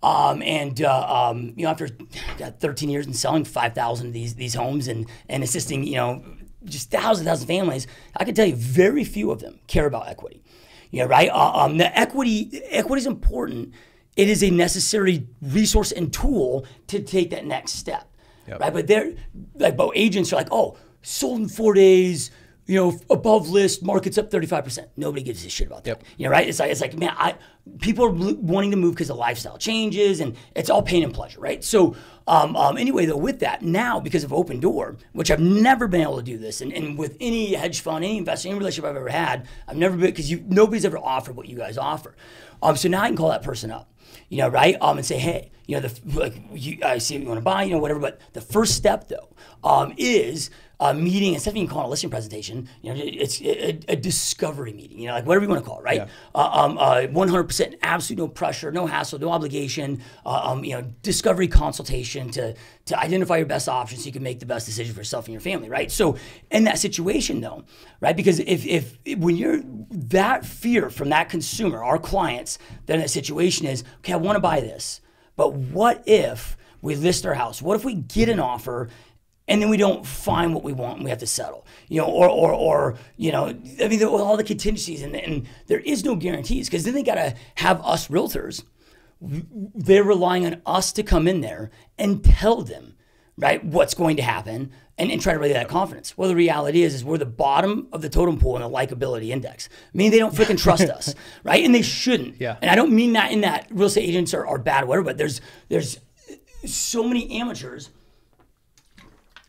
After 13 years and selling 5,000 of these homes and assisting, just thousands of families, I can tell you very few of them care about equity. Right? The equity is important. It is a necessary resource and tool to take that next step. Yep. Right? But they're like, but agents are like, oh, sold in 4 days, above list, market's up 35%. Nobody gives a shit about that. Yep. Right? It's like, man, people are wanting to move because the lifestyle changes, and it's all pain and pleasure, right? So anyway, though, with that, now because of Opendoor, which I've never been able to do this, and with any hedge fund, any investor, any relationship I've ever had, I've never been, because nobody's ever offered what you guys offer. So now I can call that person up, right? And say, hey, I see what you want to buy, whatever. But the first step, though, is meeting, instead of even calling a listing presentation, it's a discovery meeting, like whatever you want to call it, right? Yeah. 100%, absolute no pressure, no hassle, no obligation, discovery consultation to identify your best options so you can make the best decision for yourself and your family, right? So in that situation, though, right, because if when you're that fear from that consumer, our clients, then that situation is, okay, I want to buy this, but what if we list our house? What if we get an offer and then we don't find what we want and we have to settle, or I mean, all the contingencies and there is no guarantees, because then they got to have us realtors. They're relying on us to come in there and tell them, right, what's going to happen and try to relay that confidence. Well, the reality is we're the bottom of the totem pole in the likability index. I mean, they don't freaking trust us, right? And they shouldn't. Yeah. And I don't mean that in that real estate agents are bad or whatever, but there's so many amateurs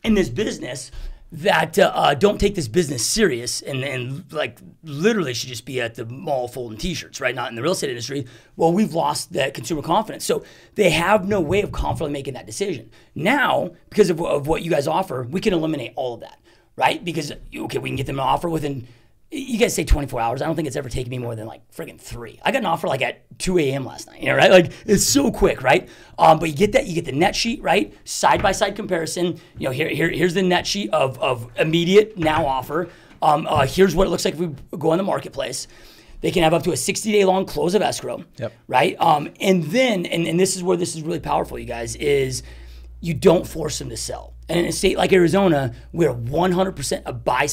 in this business that don't take this business serious and like literally should just be at the mall folding t-shirts, right? Not in the real estate industry. Well, we've lost that consumer confidence. So they have no way of confidently making that decision. Now, because of what you guys offer, we can eliminate all of that, right? Because, okay, we can get them an offer within, you guys say 24 hours. I don't think it's ever taken me more than like friggin' 3. I got an offer like at 2 a.m. last night, right? Like it's so quick, right? But you get the net sheet, right? Side-by-side comparison. Here's the net sheet of immediate now offer. Here's what it looks like if we go on the marketplace. They can have up to a 60-day long close of escrow, yep. Right? And then, and this is where this is really powerful, you guys, is you don't force them to sell. And in a state like Arizona, we're 100% a buy.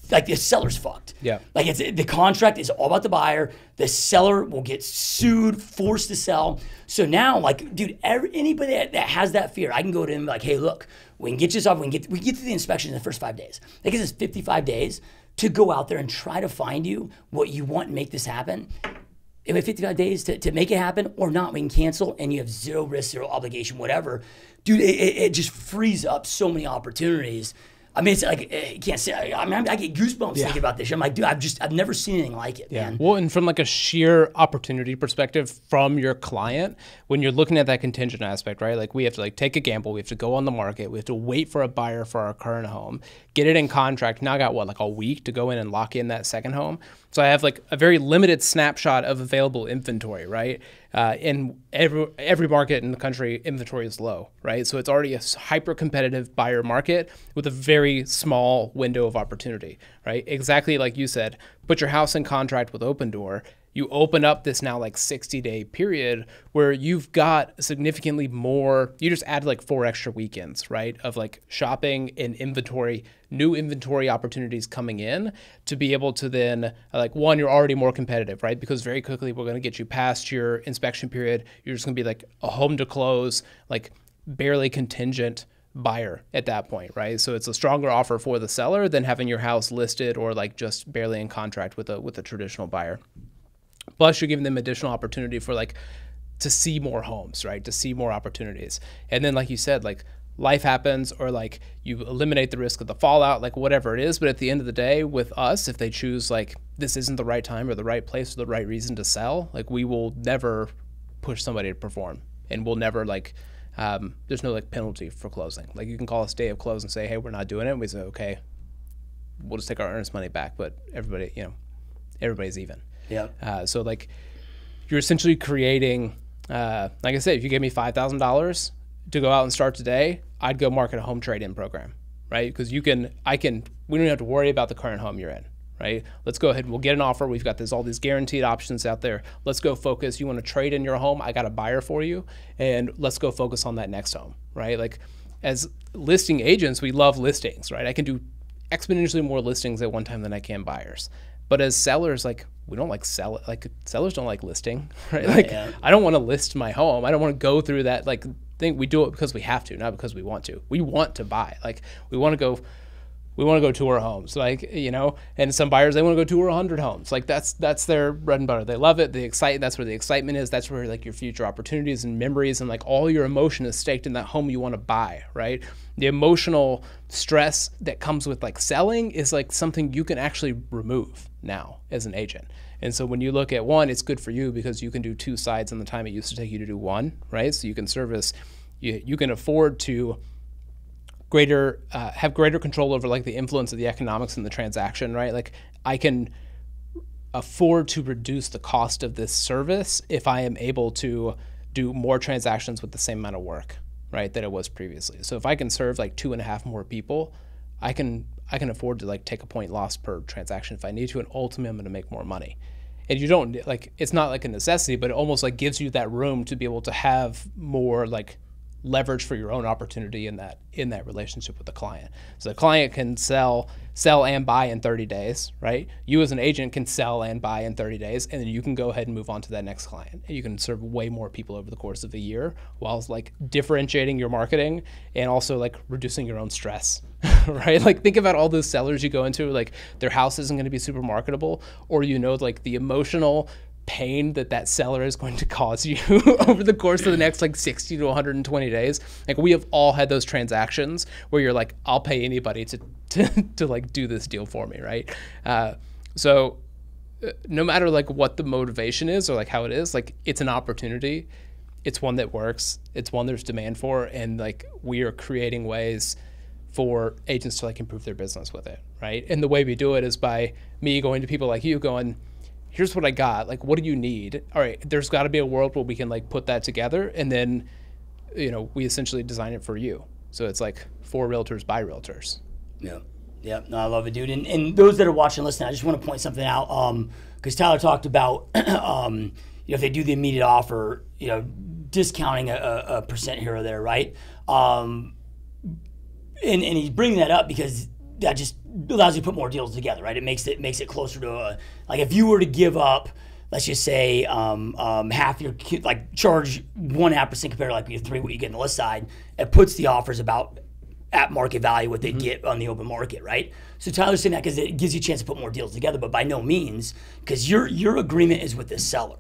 Like the seller's fucked. Yeah. Like the contract is all about the buyer. The seller will get sued, forced to sell. So now, like, dude, anybody that has that fear, I can go to them like, hey, look, we can get you this off. We get through the inspection in the first 5 days. That gives us 55 days to go out there and try to find you what you want and make this happen. If we have 55 days to make it happen or not, we can cancel and you have zero risk, zero obligation, whatever. Dude, it just frees up so many opportunities. I mean, it's like, you can't say, I get goosebumps thinking about this. I'm like, dude, I've never seen anything like it, man. Well, and from like a sheer opportunity perspective from your client, when you're looking at that contingent aspect, right? Like we have to like take a gamble. We have to go on the market. We have to wait for a buyer for our current home, get it in contract. Now I got like a week to go in and lock in that second home. So I have like a very limited snapshot of available inventory, right? In every market in the country, inventory is low, right? So it's already a hyper competitive buyer market with a very small window of opportunity, right? Exactly like you said, put your house in contract with Opendoor. You open up this now like 60-day period where you've got significantly more, you just add like 4 extra weekends, right? Of like shopping and inventory, new inventory opportunities coming in to be able to then like, one, you're already more competitive, right? Because very quickly we're going to get you past your inspection period. You're just going to be like a home to close, like barely contingent buyer at that point, right? So it's a stronger offer for the seller than having your house listed or like just barely in contract with a traditional buyer. Plus, you're giving them additional opportunity for like to see more homes, right? To see more opportunities. And then, like you said, like life happens or like you eliminate the risk of the fallout, like whatever it is. But at the end of the day, with us, if they choose like this isn't the right time or the right place or the right reason to sell, like we will never push somebody to perform, and we'll never like there's no like penalty for closing. Like you can call us day of close and say, hey, we're not doing it. And we say, okay, we'll just take our earnest money back. But everybody, everybody's even. Yeah. So like you're essentially creating, like I said, if you gave me $5,000 to go out and start today, I'd go market a home trade-in program, right? Because we don't have to worry about the current home you're in, right? Let's go ahead. We'll get an offer. We've got all these guaranteed options out there. Let's go focus. You want to trade in your home? I got a buyer for you, and let's go focus on that next home, right? Like as listing agents, we love listings, right? I can do exponentially more listings at one time than I can buyers. But as sellers, like we don't like sell it. Like sellers don't like listing, right? Like I don't want to list my home. I don't want to go through that like thing. We do it because we have to, not because we want to. We want to buy. Like we want to go tour homes, like, you know, and some buyers, they want to go tour 100 homes. Like that's their bread and butter. They love it. That's where the excitement is. That's where like your future opportunities and memories and like all your emotion is staked in that home you want to buy, right? The emotional stress that comes with like selling is like something you can actually remove now as an agent. And so when you look at one, it's good for you because you can do two sides in the time it used to take you to do one, right? So you can service, you can afford to have greater control over like the influence of the economics in the transaction, right? Like I can afford to reduce the cost of this service if I am able to do more transactions with the same amount of work, right, that it was previously. So if I can serve like 2.5 more people, I can afford to like take a point loss per transaction if I need to, and ultimately I'm going to make more money. And you don't like, it's not like a necessity, but it almost like gives you that room to be able to have more like leverage for your own opportunity in that relationship with the client. So the client can sell and buy in 30 days, right? You as an agent can sell and buy in 30 days, and then you can go ahead and move on to that next client. And you can serve way more people over the course of a year while like differentiating your marketing and also like reducing your own stress, right? Like think about all those sellers you go into, like their house isn't going to be super marketable, or you know, like the emotional pain that seller is going to cause you over the course of the next like 60 to 120 days. Like we have all had those transactions where you're like, I'll pay anybody to like do this deal for me, right? So no matter like what the motivation is or like how it is, like it's an opportunity. It's one that works. It's one there's demand for, and like we are creating ways for agents to like improve their business with it, right? And the way we do it is by me going to people like you going, here's what I got. Like, what do you need? All right, there's got to be a world where we can like put that together, and then, you know, we essentially design it for you. So it's like for realtors by realtors. Yeah, no, I love it, dude. And those that are watching, listen, I just want to point something out because Tyler talked about, you know, if they do the immediate offer, you know, discounting a percent here or there, right? And he's bringing that up because that just allows you to put more deals together, right? It makes it closer to like if you were to give up, let's just say half your like charge 1.5% compared to like your 3 what you get on the list side, it puts the offers about at market value what they get on the open market, right? So Tyler's saying that because it gives you a chance to put more deals together, but by no means, because your agreement is with the seller,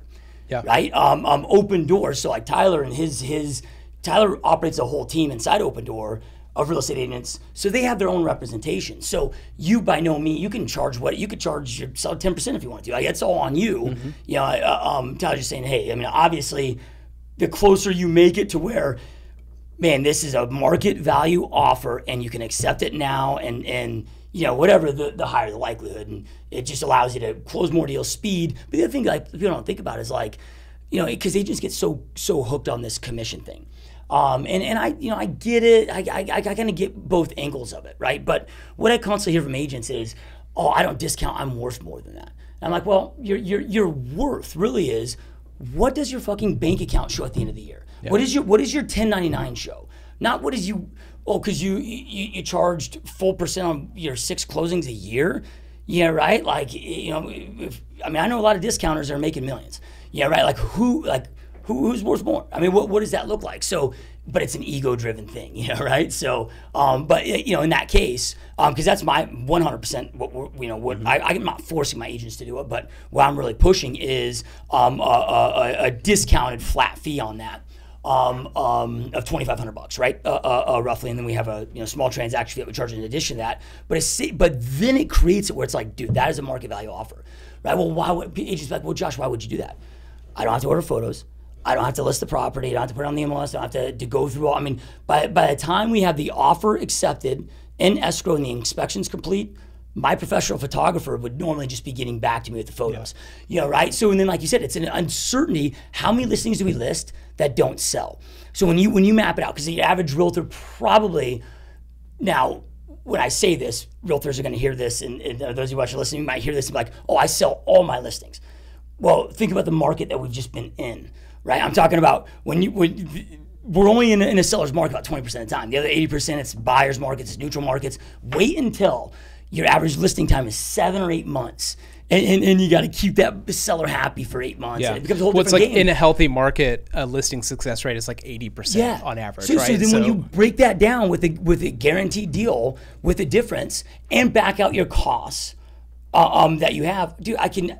right? Opendoor, so like Tyler and Tyler operates a whole team inside Opendoor of real estate agents, so they have their own representation. So you, by no means, you can charge you could charge yourself 10% if you want to. Like it's all on you. You know, Tyler's just saying, hey, I mean, obviously, the closer you make it to where, man, this is a market value offer, and you can accept it now, and you know, whatever the higher the likelihood, and it just allows you to close more deals, speed. But the other thing like people don't think about is like, you know, because agents get so hooked on this commission thing. And I, you know, I get it. I kind of get both angles of it, right? But what I constantly hear from agents is, oh, I don't discount. I'm worth more than that. And I'm like, well, your worth really is, what does your fucking bank account show at the end of the year? Yeah. What is your 1099 show? Not what is you, because you charged full percent on your 6 closings a year. Yeah, right. Like, you know, I know a lot of discounters are making millions. Yeah, right. Like who's worth more? I mean, what does that look like? So, but it's an ego-driven thing, you know, right? So, but you know, in that case, because that's my 100% I'm not forcing my agents to do it, but what I'm really pushing is a discounted flat fee on that of $2,500, right? Roughly, and then we have a small transaction fee that we charge in addition to that. But then it creates it where it's like, dude, that is a market value offer, right? Well, why would agents be like, well, Josh, why would you do that? I don't have to order photos. I don't have to list the property. I don't have to put it on the MLS. I don't have to go through all. I mean, by the time we have the offer accepted in escrow and the inspection's complete, my professional photographer would normally just be getting back to me with the photos. Yeah. You know, right? So, and then like you said, it's an uncertainty. How many listings do we list that don't sell? So when you map it out, because the average realtor probably, now, when I say this, realtors are going to hear this, and those who watch or listen might hear this and be like, oh, I sell all my listings. Well, think about the market that we've just been in, right? I'm talking about when we're only in a seller's market about 20% of the time. The other 80%, it's buyer's markets, it's neutral markets. Wait until your average listing time is 7 or 8 months. And you got to keep that seller happy for 8 months. Yeah. It becomes a whole What's different like game. in a healthy market, a listing success rate is like 80% on average, right? So then when you break that down with a guaranteed deal with a difference and back out your costs that you have, dude, I can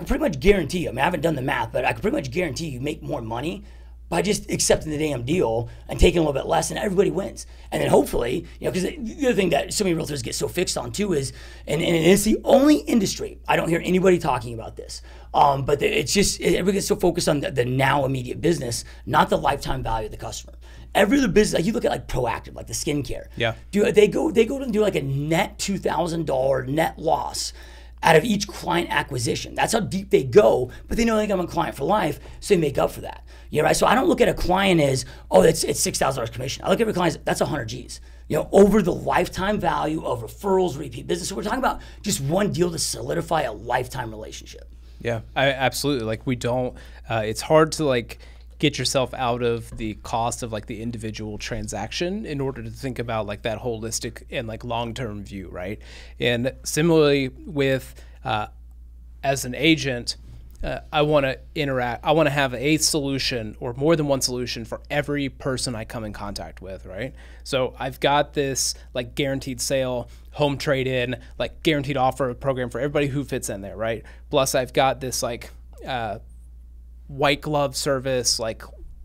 pretty much guarantee you. I mean, I haven't done the math, but I can pretty much guarantee you make more money by just accepting the damn deal and taking a little bit less, and everybody wins. And then hopefully, because the other thing that so many realtors get so fixed on too is, and it's the only industry, I don't hear anybody talking about this, but it's just, everybody gets so focused on the now immediate business, not the lifetime value of the customer. Every other business, like you look at like Proactive, like the skincare. Yeah. They go and do like a net $2,000 net loss out of each client acquisition. That's how deep they go, but they know they become a client for life, so they make up for that. Yeah, right. So I don't look at a client as, oh, it's $6,000 commission. I look at every client as, that's 100 G's. Over the lifetime value of referrals, repeat business. So we're talking about just one deal to solidify a lifetime relationship. Yeah, absolutely. Like we don't. It's hard to like get yourself out of the cost of like the individual transaction in order to think about like that holistic and like long-term view, right? And similarly with as an agent, I want to interact. I want to have a solution or more than one solution for every person I come in contact with, right? So I've got this like guaranteed sale, home trade-in, like guaranteed offer program for everybody who fits in there, right? Plus I've got this like white glove service, like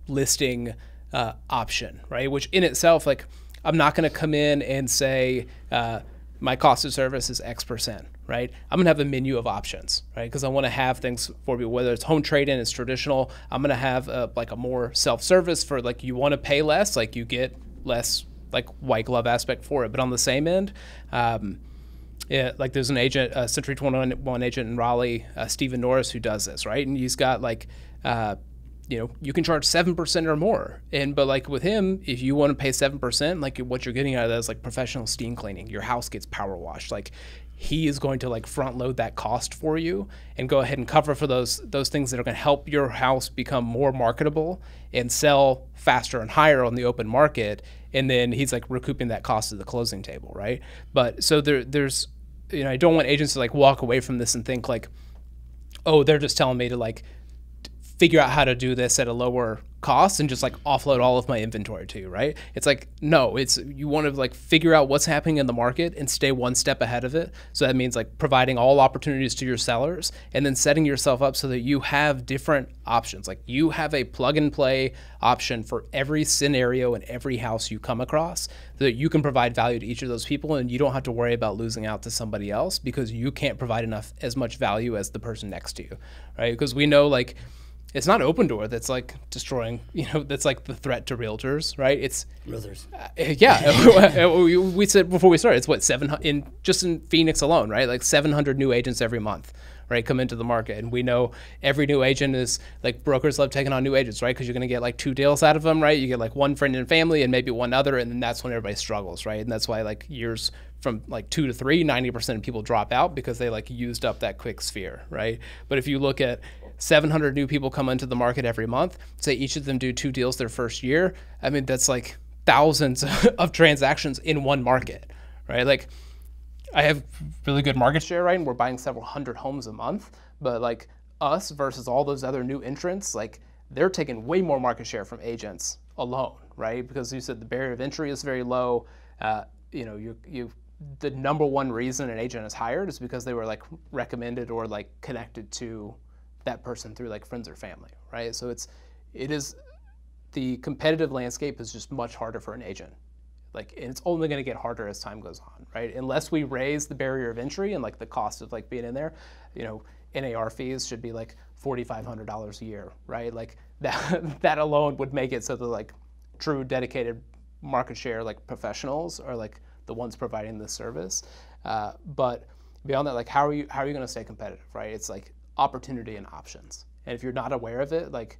listing option, right? Which in itself, like I'm not going to come in and say my cost of service is X%. Right? I'm gonna have a menu of options, right? Because I want to have things for you, whether it's home trade-in, it's traditional. I'm gonna have like a more self-service for like you want to pay less, like you get less like white glove aspect for it. But on the same end, like there's an agent, Century 21 agent in Raleigh, Stephen Norris, who does this, right? And he's got like, you can charge 7% or more. But like with him, if you want to pay 7%, like what you're getting out of that is like professional steam cleaning. Your house gets power washed. Like he is going to like front load that cost for you and go ahead and cover for those things that are going to help your house become more marketable and sell faster and higher on the open market. And then he's like recouping that cost at the closing table, right? But so there's, I don't want agents to like walk away from this and think like, oh, they're just telling me to like figure out how to do this at a lower cost and just like offload all of my inventory to you, right? It's like, no, it's you want to like figure out what's happening in the market and stay one step ahead of it. So that means like providing all opportunities to your sellers and then setting yourself up so that you have different options. Like you have a plug and play option for every scenario and every house you come across so that you can provide value to each of those people and you don't have to worry about losing out to somebody else because you can't provide as much value as the person next to you, right? Because we know like, it's not Opendoor that's like destroying, that's like the threat to realtors, right? It's realtors. We said before we started, it's what, 700 just in Phoenix alone, right? Like 700 new agents every month, right? Come into the market. And we know every new agent is like brokers love taking on new agents, right? Because you're going to get like 2 deals out of them, right? You get like one friend and family and maybe one other. And then that's when everybody struggles, right? And that's why like years from like 2 to 3, 90% of people drop out because they like used up that quick sphere, right? But if you look at 700 new people come into the market every month, say each of them do 2 deals their first year, I mean, that's like thousands of transactions in one market, right? Like I have really good market share, right? And we're buying several hundred homes a month, but like us versus all those other new entrants, like they're taking way more market share from agents alone, right? Because you said the barrier of entry is very low. The number one reason an agent is hired is because they were like recommended or like connected to that person through like friends or family, right? So it is the competitive landscape is just much harder for an agent. Like, and it's only going to get harder as time goes on, right? Unless we raise the barrier of entry and like the cost of like being in there, NAR fees should be like $4,500 a year, right? Like that alone would make it so that like true dedicated market share like professionals are like the ones providing this service. But beyond that, like how are you going to stay competitive, right? It's like opportunity and options. And if you're not aware of it, like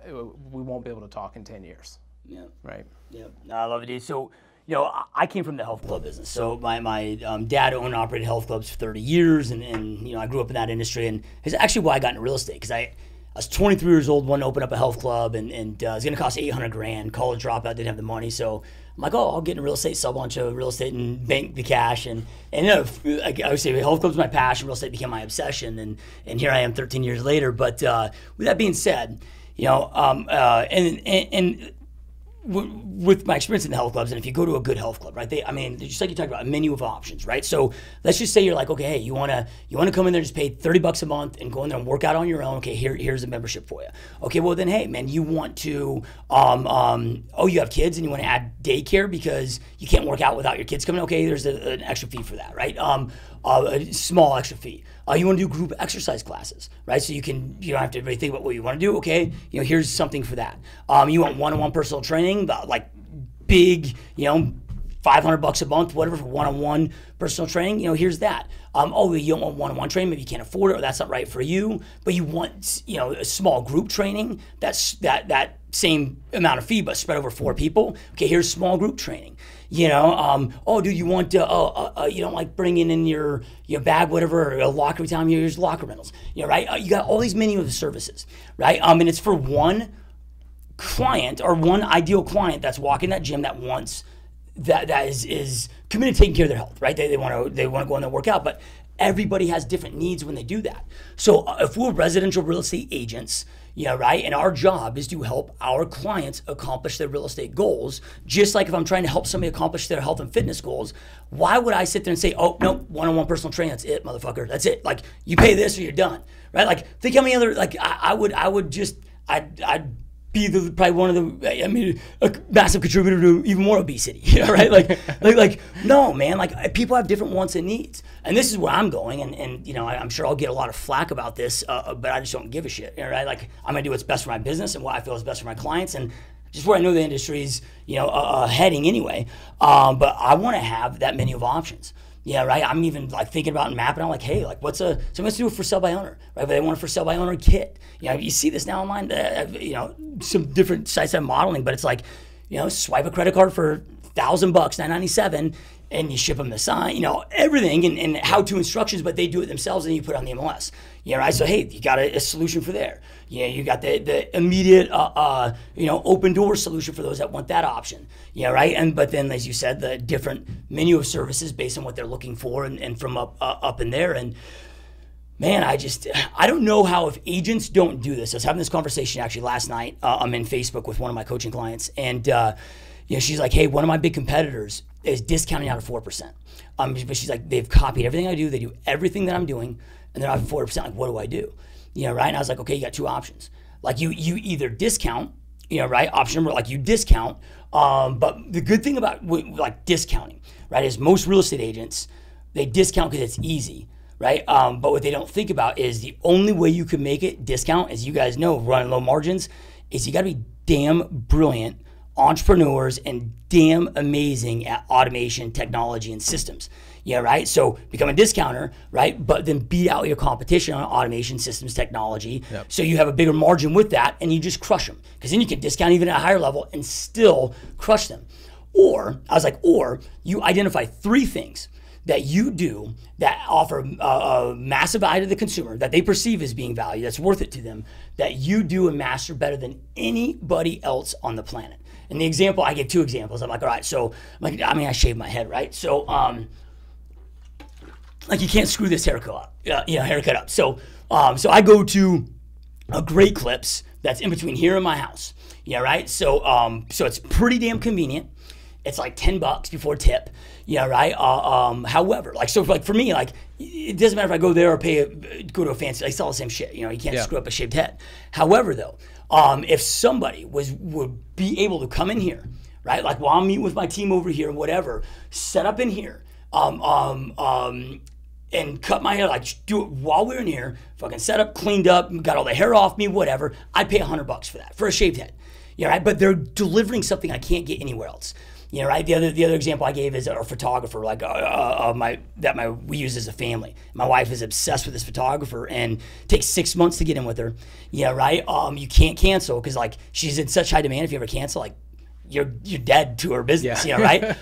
we won't be able to talk in 10 years. Yeah. Right. Yeah. No, I love it, dude. So, I came from the health club business. So my dad owned and operated health clubs for 30 years, and I grew up in that industry, and it's actually why I got into real estate, because I was 23 years old, wanted to open up a health club, and it was going to cost $800,000. College dropout, didn't have the money, so I'm like, I'll get into real estate, sell a bunch of real estate, and bank the cash. And I would say health club's my passion, real estate became my obsession, and here I am 13 years later. But with that being said, with my experience in the health clubs, and if you go to a good health club, right? Just like you talked about, a menu of options, right? So let's just say you're like, okay, hey, you wanna come in there, just pay $30 a month and go in there and work out on your own. Okay, here's a membership for you. Okay, well then, hey, man, you want to, you have kids and you want to add daycare because you can't work out without your kids coming. Okay, there's an extra fee for that, right? A small extra fee. You want to do group exercise classes, right? So you don't have to really think about what you want to do. Okay, here's something for that. You want one-on-one personal training, like big, $500 a month, whatever, for one-on-one personal training. Here's that. You don't want one-on-one training, maybe you can't afford it, or that's not right for you. But you want, a small group training. That's that same amount of fee, but spread over 4 people. Okay, here's small group training. You want to, you don't like bringing in your bag, whatever, or a locker every time. Here's locker rentals. Right? You got all these menu of services, right? And it's for one client or one ideal client that's walking that gym that wants that is committed to taking care of their health, right? They want to go in there and work out, but everybody has different needs when they do that. So if we're residential real estate agents, right, and our job is to help our clients accomplish their real estate goals, just like if I'm trying to help somebody accomplish their health and fitness goals, why would I sit there and say, oh, no, one-on-one personal training, that's it, motherfucker, that's it. Like, you pay this or you're done, right? Like, think how many other, like, I'd be probably one of a massive contributor to even more obesity, right? Like, no, man, like, people have different wants and needs. And this is where I'm going, and I'm sure I'll get a lot of flack about this, but I just don't give a shit, right? Like, I'm gonna do what's best for my business and what I feel is best for my clients, and just where I know the industry's, heading anyway. But I wanna have that menu of options. Yeah, right. I'm even like thinking about and mapping out, like, hey, like, so let's do it for sale by owner, right? But they want a for sale by owner kit. You see this now online. Some different sites I'm modeling, but it's like, swipe a credit card for $1,000, $997, and you ship them the sign, everything and how-to instructions, but they do it themselves and you put it on the MLS. Right. So hey, you got a solution for there. You got the immediate Opendoor solution for those that want that option. Right. But then, as you said, the different menu of services based on what they're looking for and from up in there. And man, I don't know how, if agents don't do this. I was having this conversation actually last night. I'm in Facebook with one of my coaching clients, and she's like, hey, one of my big competitors is discounting out at 4%. But she's like, they've copied everything I do. They do everything that I'm doing, and they're out at 4%. Like, what do I do? Right? And I was like, okay, you got 2 options. Like, you either discount, right? Option number, like, you discount. But the good thing about like discounting, right, is most real estate agents, they discount because it's easy, right? But what they don't think about is the only way you can make it discount, as you guys know, running low margins, is you got to be damn brilliant entrepreneurs and damn amazing at automation, technology, and systems. Right? So become a discounter, right? But then beat out your competition on automation, systems, technology. Yep. So you have a bigger margin with that, and you just crush them. Because then you can discount even at a higher level and still crush them. Or you identify 3 things that you do that offer a massive value to the consumer, that they perceive as being value, that's worth it to them, that you do and master better than anybody else on the planet. And the example, I give 2 examples. I'm like, all right, so I shave my head, right? So like, you can't screw this haircut up. So I go to a Great Clips that's in between here and my house. Right? So it's pretty damn convenient. It's like $10 before tip. Right? However, for me, like, it doesn't matter if I go there or go to a fancy, it's all the same shit. You can't screw up a shaved head. However, though, if somebody would be able to come in here, right? Like, while I'm meeting with my team over here, whatever, set up in here, and cut my hair, like, do it while we're in here, fucking set up, cleaned up, got all the hair off me, whatever. I'd pay $100 for that, for a shaved head. Right? But they're delivering something I can't get anywhere else. Right? The other example I gave is our photographer, like, we use as a family. My wife is obsessed with this photographer, and it takes 6 months to get in with her. Right? You can't cancel because, like, she's in such high demand. If you ever cancel, like, you're dead to her business, Yeah. right?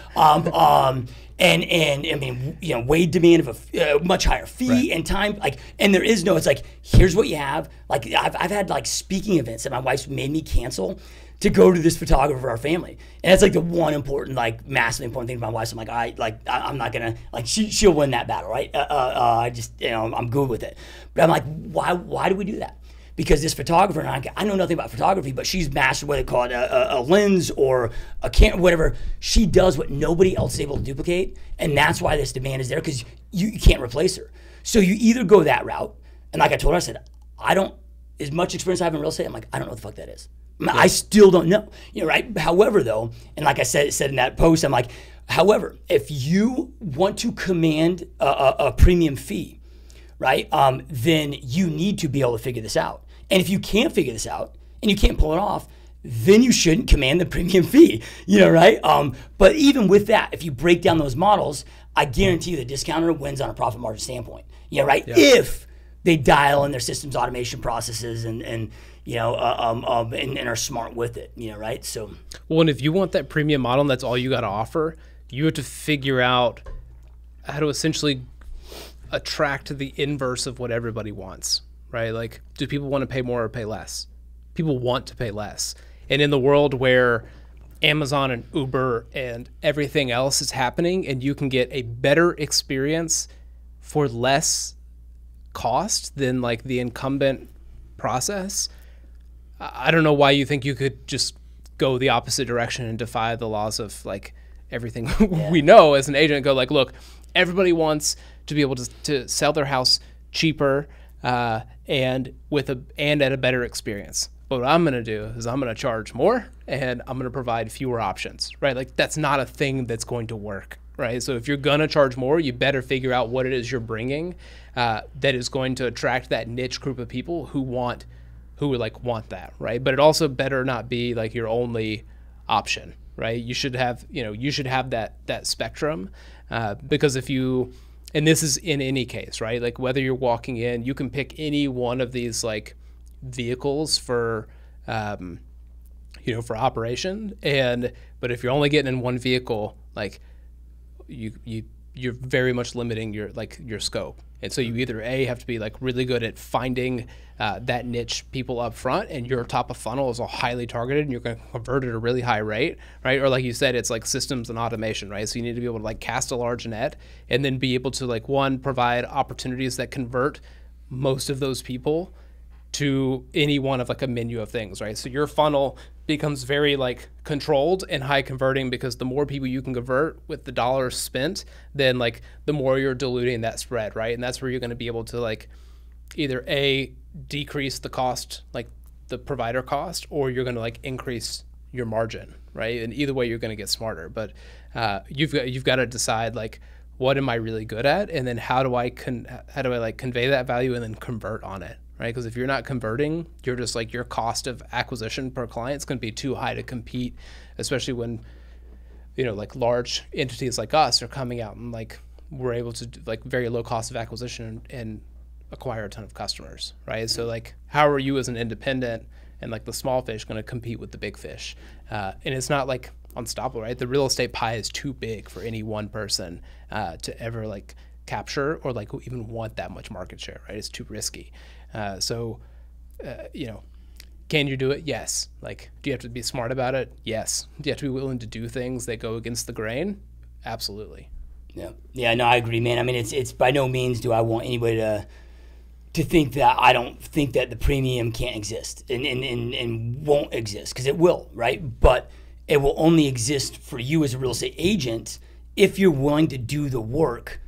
And I mean, way demand of a much higher fee and time, and there is no, it's like, here's what you have. Like I've had like speaking events that my wife's made me cancel to go to this photographer for our family. And it's like the one important, like massively important thing to my wife. So I'm like, I'm not gonna, like she'll win that battle, right? I just, I'm good with it. But I'm like, why do we do that? Because this photographer, and I know nothing about photography, but she's mastered what they call it, a lens or a camera, whatever. She does what nobody else is able to duplicate, and that's why this demand is there, because you can't replace her. So you either go that route, and like I told her, I said, I don't, as much experience I have in real estate, I'm like, I don't know what the fuck that is. I still don't know, right? However, though, and like I said in that post, I'm like, however, if you want to command a premium fee, right, then you need to be able to figure this out. And if you can't figure this out and you can't pull it off, then you shouldn't command the premium fee, right? But even with that, if you break down those models, I guarantee you the discounter wins on a profit margin standpoint, right? Yeah. If they dial in their systems automation processes and are smart with it, right? So, well, and if you want that premium model and that's all you got to offer, you have to figure out how to essentially attract the inverse of what everybody wants, right? Like, do people want to pay more or pay less? People want to pay less. And in the world where Amazon and Uber and everything else is happening, and you can get a better experience for less cost than like the incumbent process, I don't know why you think you could just go the opposite direction and defy the laws of like everything we know as an agent and go like, look, everybody wants to be able to sell their house cheaper and at a better experience. But what I'm going to do is I'm going to charge more and I'm going to provide fewer options, right? Like that's not a thing that's going to work, right? So if you're going to charge more, you better figure out what it is you're bringing that is going to attract that niche group of people who want that, right? But it also better not be like your only option, right? You should have that spectrum because if you, and this is in any case, right? Like whether you're walking in, you can pick any one of these like vehicles for, for operation. But if you're only getting in one vehicle, like you're very much limiting your scope. And so you either have to be like really good at finding that niche people up front, and your top of funnel is all highly targeted and you're going to convert at a really high rate, right? Or like you said, it's like systems and automation, right? So you need to be able to like cast a large net and then be able to like provide opportunities that convert most of those people to any one of like a menu of things, right? So your funnel becomes very like controlled and high converting because the more people you can convert with the dollars spent, then like the more you're diluting that spread, right? And that's where you're going to be able to like either decrease the cost, like the provider cost, or you're going to like increase your margin, right? And either way, you're going to get smarter. But you've got to decide like, what am I really good at, and then how do I like convey that value and then convert on it, right? Because if you're not converting, you're just like your cost of acquisition per client is going to be too high to compete, especially when like large entities like us are coming out and like we're able to do like very low cost of acquisition and acquire a ton of customers, right? So like, how are you as an independent and like the small fish going to compete with the big fish? And it's not like unstoppable, right? The real estate pie is too big for any one person to ever like capture or like even want that much market share, right? It's too risky. Can you do it? Yes. Like, do you have to be smart about it? Yes. Do you have to be willing to do things that go against the grain? Absolutely. Yeah, no, I agree, man. I mean, it's by no means do I want anybody to think that I don't think that the premium can't exist and won't exist, because it will, right? But it will only exist for you as a real estate agent if you're willing to do the work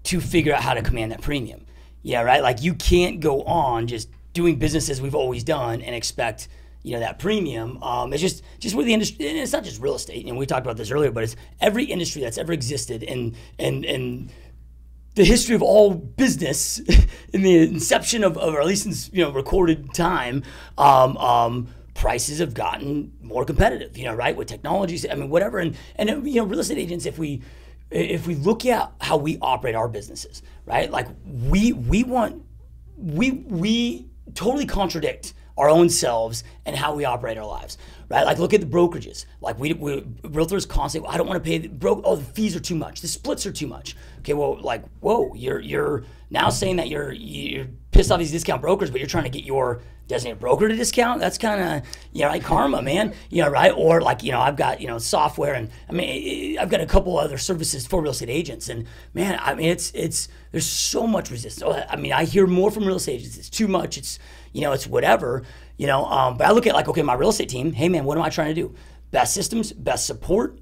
to figure out how to command that premium. Yeah, right? Like you can't go on just doing business as we've always done and expect, that premium. It's just where the industry, and it's not just real estate. We talked about this earlier, but it's every industry that's ever existed and the history of all business in the inception of or at least in recorded time, prices have gotten more competitive, right? With technologies, I mean, whatever. And real estate agents, if we look at how we operate our businesses, right? Like we totally contradict our own selves and how we operate our lives, right? Like look at the brokerages. Like we realtors constantly, I don't want to pay the fees are too much. The splits are too much. Okay, well, like, whoa, you're now saying that you're pissed off these discount brokers, but you're trying to get your designated broker to discount. That's kind of, like karma, man. Right? Or like, I've got, software, and I mean, I've got a couple other services for real estate agents, and man, I mean, it's there's so much resistance. I mean, I hear more from real estate agents. It's too much. It's, it's whatever, but I look at like, okay, my real estate team, hey man, what am I trying to do? Best systems, best support,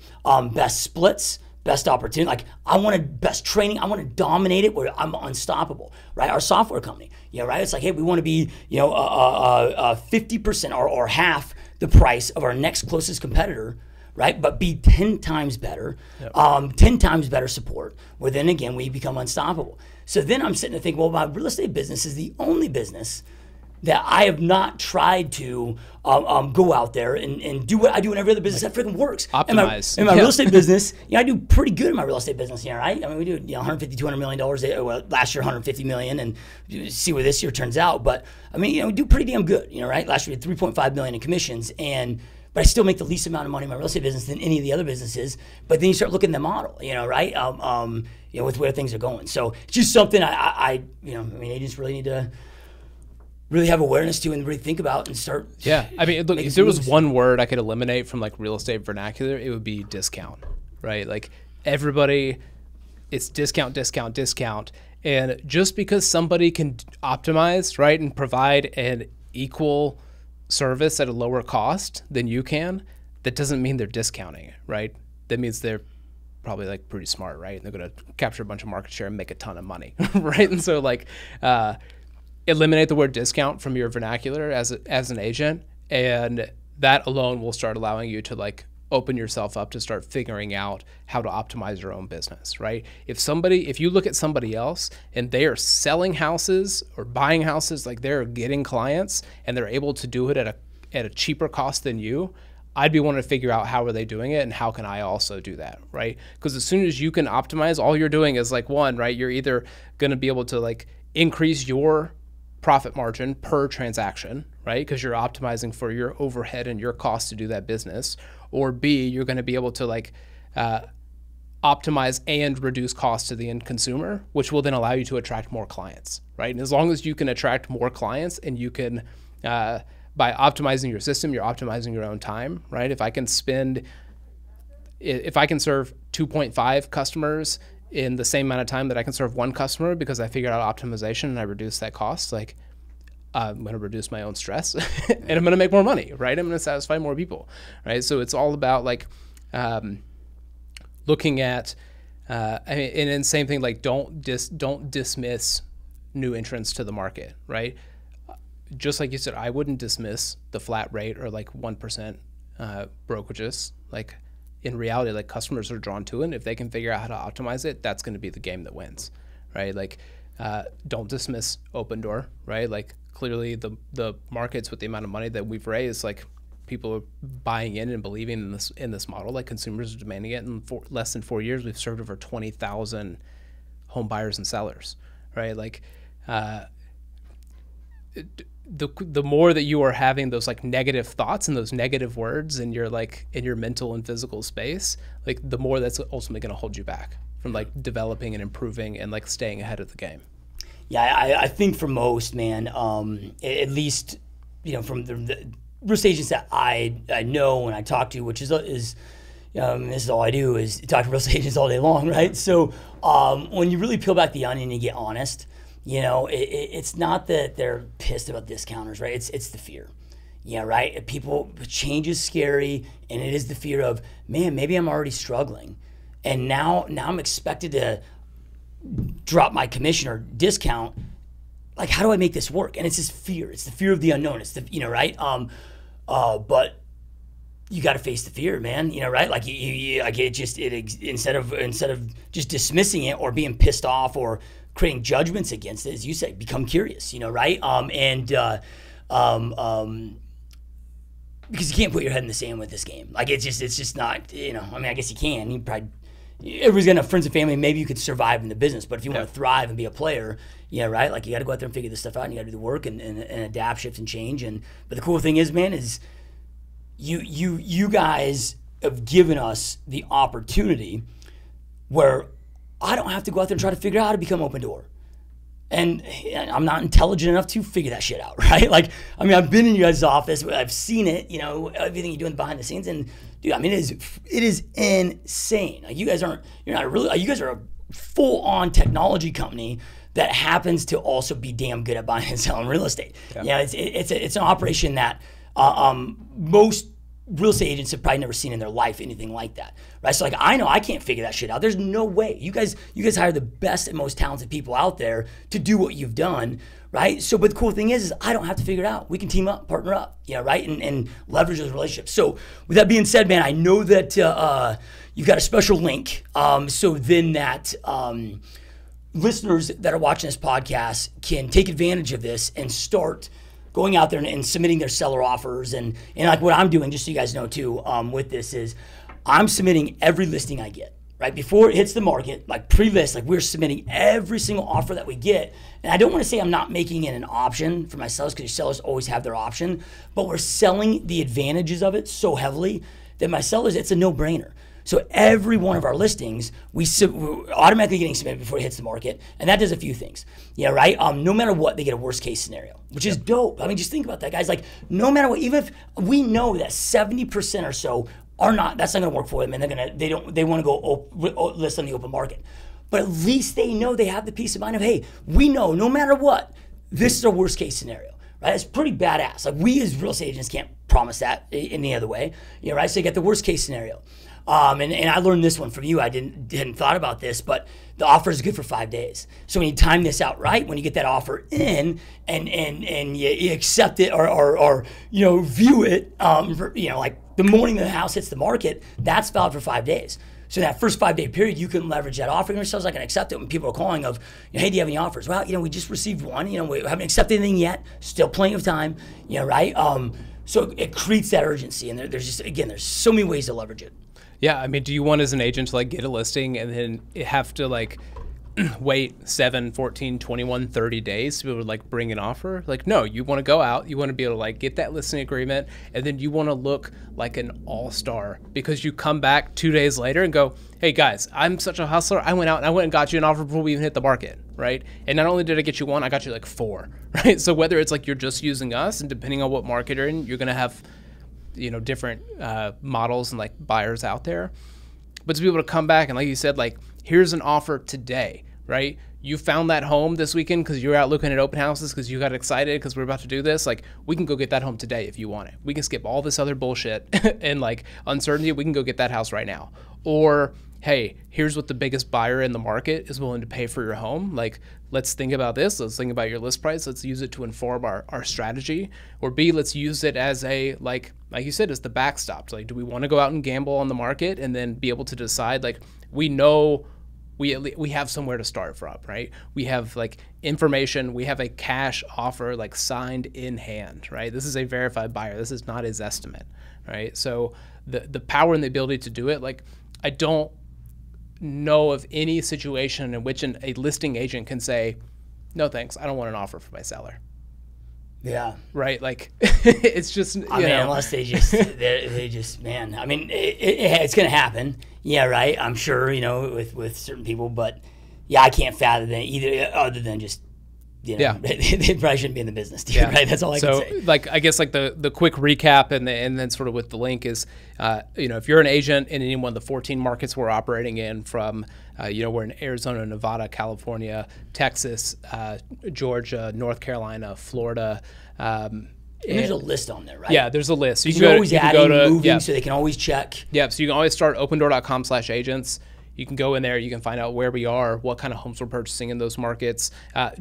best splits, best opportunity. Like I wanted best training. I want to dominate it where I'm unstoppable, right? Our software company, right? It's like, hey, we want to be, 50% or half the price of our next closest competitor, right? But be 10 times better, 10 times better support, where then again, we become unstoppable. So then I'm sitting to think, well, my real estate business is the only business that I have not tried to go out there and do what I do in every other business that freaking works. Optimize. In my real estate business, I do pretty good in my real estate business, right? I mean, we do $150, $200 million. Well, last year, $150 million, and see where this year turns out. But I mean, we do pretty damn good, right? Last year we had $3.5 million in commissions, but I still make the least amount of money in my real estate business than any of the other businesses. But then you start looking at the model, right? With where things are going. So it's just something agents really need to really have awareness to and really think about and start. Yeah, I mean, look, if there was one word I could eliminate from like real estate vernacular, it would be discount, right? Like everybody, it's discount, discount, discount. And just because somebody can optimize, right, and provide an equal service at a lower cost than you can, that doesn't mean they're discounting, right? That means they're probably like pretty smart, right? And they're going to capture a bunch of market share and make a ton of money, right? And so like, eliminate the word discount from your vernacular as an agent, and that alone will start allowing you to like open yourself up to start figuring out how to optimize your own business, right? If you look at somebody else and they are selling houses or buying houses, like they're getting clients and they're able to do it at a cheaper cost than you, I'd be wanting to figure out how are they doing it and how can I also do that, right? Because as soon as you can optimize, all you're doing is like one, right? You're either going to be able to like increase your profit margin per transaction, right? Because you're optimizing for your overhead and your cost to do that business. Or B, you're going to be able to like optimize and reduce costs to the end consumer, which will then allow you to attract more clients, right? And as long as you can attract more clients and you can, by optimizing your system, you're optimizing your own time, right? If I can serve 2.5 customers in the same amount of time that I can serve one customer because I figured out optimization and I reduce that cost, like I'm going to reduce my own stress and I'm going to make more money, right? I'm going to satisfy more people, right? So it's all about like looking at, and then same thing, like don't dismiss new entrants to the market, right? Just like you said, I wouldn't dismiss the flat rate or like 1% brokerages. Like in reality, like customers are drawn to it. And if they can figure out how to optimize it, that's going to be the game that wins, right? Like don't dismiss Opendoor, right? Like clearly the markets with the amount of money that we've raised, like people are buying in and believing in this model. Like consumers are demanding it. In less than 4 years, we've served over 20,000 home buyers and sellers, right? Like the more that you are having those like negative thoughts and those negative words in your mental and physical space, like the more that's ultimately going to hold you back from like developing and improving and like staying ahead of the game. Yeah, I think for most, man, at least from the real estate agents that I know and I talk to, which is this is all I do is talk to real estate agents all day long, right? So when you really peel back the onion and get honest, it's not that they're pissed about discounters, right? It's the fear. Yeah, right? Change is scary, and it is the fear of, man, maybe I'm already struggling. And now I'm expected to drop my commission or discount. Like, how do I make this work? And it's this fear. It's the fear of the unknown. It's the, right? But you got to face the fear, man. Right? Like instead of just dismissing it or being pissed off or creating judgments against it, as you say, become curious, right? Because you can't put your head in the sand with this game. Like it's just not, I mean, I guess you can. You probably everybody's gonna have friends and family. Maybe you could survive in the business, but if you want to thrive and be a player, right? Like you got to go out there and figure this stuff out, and you got to do the work and adapt, shift, and change. But the cool thing is, man, is you guys have given us the opportunity where I don't have to go out there and try to figure out how to become Opendoor. And I'm not intelligent enough to figure that shit out, right? Like, I mean, I've been in you guys' office, I've seen it, everything you're doing behind the scenes, and dude, I mean, it is insane. Like, you guys are a full-on technology company that happens to also be damn good at buying and selling real estate. Yeah, it's an operation that most real estate agents have probably never seen in their life anything like that, right? So like, I know I can't figure that shit out. There's no way. You guys hire the best and most talented people out there to do what you've done, right? So, but the cool thing is I don't have to figure it out. We can team up, partner up, right? And leverage those relationships. So with that being said, man, I know that you've got a special link. So then that listeners that are watching this podcast can take advantage of this and start going out there and submitting their seller offers. And like what I'm doing, just so you guys know too, with this is I'm submitting every listing I get, right? Before it hits the market, like pre-list, like we're submitting every single offer that we get. And I don't want to say I'm not making it an option for my sellers, because your sellers always have their option, but we're selling the advantages of it so heavily that my sellers, it's a no-brainer. So every one of our listings, we're automatically getting submitted before it hits the market, and that does a few things, right? No matter what, they get a worst case scenario, which is dope. I mean, just think about that, guys. Like, no matter what, even if we know that 70% or so are not, that's not going to work for them, and they want to go list on the open market. But at least they know they have the peace of mind of, hey, we know no matter what, this is our worst case scenario. Right? It's pretty badass. Like, we as real estate agents can't promise that any other way, right? So you get the worst case scenario. And I learned this one from you. I hadn't thought about this, but the offer is good for 5 days. So when you time this out right, when you get that offer in and you accept it or view it, like the morning the house hits the market, that's valid for 5 days. So that first 5 day period, you can leverage that offer yourselves. I can accept it when people are calling of, hey, do you have any offers? Well, we just received one. We haven't accepted anything yet. Still plenty of time. Right? So it creates that urgency, and there's so many ways to leverage it. Yeah, I mean, do you want as an agent to like get a listing and then have to like wait 7, 14, 21, 30 days to be able to like bring an offer? Like, no, you want to go out, you want to be able to like get that listing agreement, and then you want to look like an all-star because you come back 2 days later and go, hey guys, I'm such a hustler. I went and got you an offer before we even hit the market, right? And not only did I get you one, I got you like 4, right? So whether it's like you're just using us, and depending on what market you're in, you're going to have different models and like buyers out there, but to be able to come back and like you said, like, here's an offer today, right? You found that home this weekend because you're out looking at open houses because you got excited because we're about to do this. Like, we can go get that home today if you want it. We can skip all this other bullshit and like uncertainty. We can go get that house right now. Or, hey, here's what the biggest buyer in the market is willing to pay for your home. Like, let's think about this. Let's think about your list price. Let's use it to inform our strategy. Or B, let's use it as a, like you said, as the backstop. Like, do we want to go out and gamble on the market and then be able to decide, like, we know we have somewhere to start from, right? We have like information, we have a cash offer like signed in hand, right? This is a verified buyer. This is not his estimate, right? So the power and the ability to do it, like, I don't know of any situation in which a listing agent can say, no thanks, I don't want an offer for my seller. Yeah. Right. Like, it's just, I mean, unless they just, man, I mean, it's going to happen. Yeah. Right. I'm sure, with certain people, but yeah, I can't fathom that either, other than just, yeah, they probably shouldn't be in the business, dude, right? That's all I can say. So, like, I guess like the quick recap and then sort of with the link is, if you're an agent in any one of the 14 markets we're operating in, from, we're in Arizona, Nevada, California, Texas, Georgia, North Carolina, Florida. And there's a list on there, right? Yeah, there's a list. So you can always add in moving, so they can always check. Yeah, so you can always start opendoor.com/agents. You can go in there, you can find out where we are, what kind of homes we're purchasing in those markets.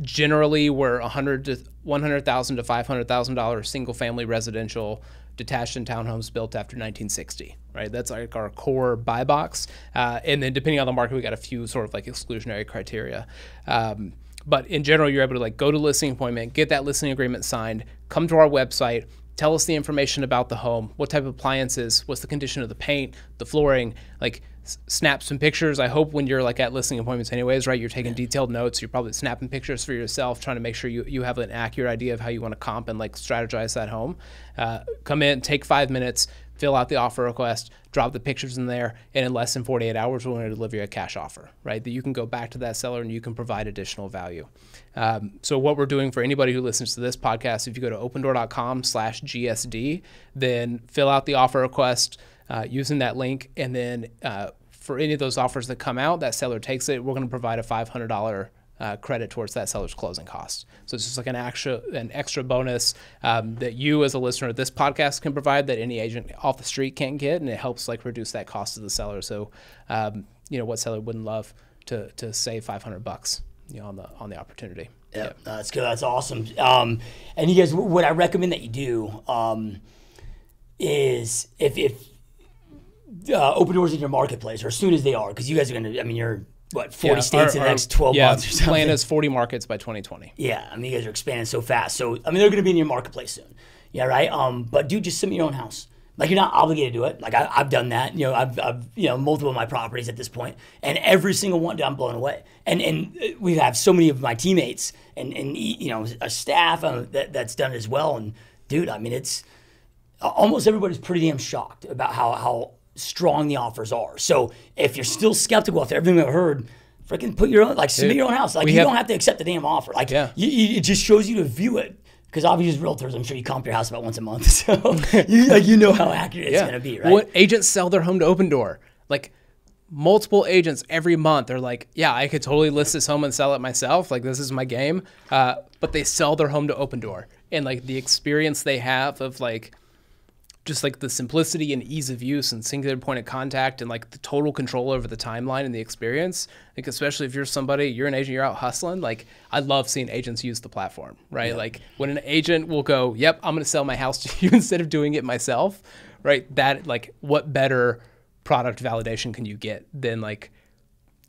Generally, we're $100,000 to $500,000 single-family residential, detached and townhomes built after 1960, right? That's like our core buy box. And then depending on the market, we got a few sort of like exclusionary criteria. But in general, you're able to like go to listing appointment, get that listing agreement signed, come to our website, tell us the information about the home, what type of appliances, what's the condition of the paint, the flooring, like snap some pictures. I hope when you're like at listing appointments anyways, right, you're taking detailed notes. You're probably snapping pictures for yourself, trying to make sure you have an accurate idea of how you want to comp and like strategize that home. Come in, take 5 minutes, fill out the offer request, drop the pictures in there, and in less than 48 hours, we're going to deliver you a cash offer, right? That you can go back to that seller and you can provide additional value. So what we're doing for anybody who listens to this podcast, if you go to opendoor.com/GSD, then fill out the offer request using that link, and then for any of those offers that come out, that seller takes it, we're going to provide a $500 credit towards that seller's closing costs. So it's just like an extra bonus that you as a listener of this podcast can provide that any agent off the street can't get, and it helps like reduce that cost to the seller. So what seller wouldn't love to save $500 on the opportunity. Yeah, that's good. That's awesome. And you guys, what I recommend that you do is if Opendoor's in your marketplace, or as soon as they are, because you guys are going to, I mean, you're, 40 states in the next 12 months or something? Plan is 40 markets by 2020. Yeah, I mean, you guys are expanding so fast. So, I mean, they're going to be in your marketplace soon. Yeah, right? But dude, just submit your own house. Like, you're not obligated to do it. Like, I've done that. I've multiple of my properties at this point. And every single one, dude, I'm blown away. And we have so many of my teammates and a staff that's done it as well. And, dude, I mean, it's almost everybody's pretty damn shocked about how strong the offers are. So if you're still skeptical after everything I've heard, freaking put your own, like, submit your own house. Like, don't have to accept the damn offer. Like, it just shows you to view it. Because obviously, as realtors, I'm sure you comp your house about once a month. So you know how accurate it's going to be, right? Well, agents sell their home to Opendoor. Like, multiple agents every month are like, yeah, I could totally list this home and sell it myself. Like, this is my game. But they sell their home to Opendoor. And, like, the experience they have of, like, just like the simplicity and ease of use and singular point of contact and like the total control over the timeline and the experience, like especially if you're an agent, you're out hustling. Like, I love seeing agents use the platform, right? Yeah. Like when an agent will go, yep, I'm going to sell my house to you instead of doing it myself, right? That, like, what better product validation can you get than like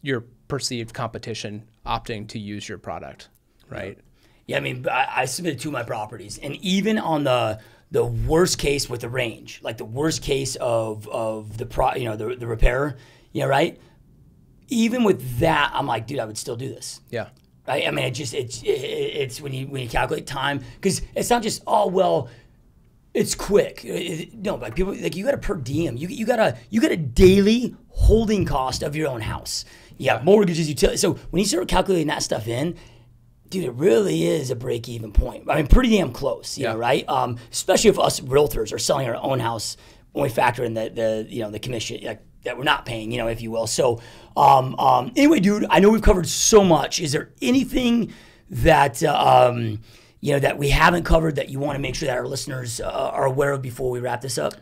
your perceived competition opting to use your product, right? Yeah, I mean, I submitted 2 of my properties, and even on the worst case with the range, like the worst case of the repair, right? Even with that, I'm like, dude, I would still do this. Yeah. Right? I mean, it's when you calculate time, because it's not just, oh, well, it's quick. No, like people, like, you got a per diem. You got a daily holding cost of your own house. Yeah, mortgages, utilities. So when you start calculating that stuff in, dude, it really is a break-even point. I mean, pretty damn close, you know, right? Especially if us realtors are selling our own house when we factor in the commission that we're not paying, if you will. So, anyway, dude, I know we've covered so much. Is there anything that that we haven't covered that you want to make sure that our listeners are aware of before we wrap this up?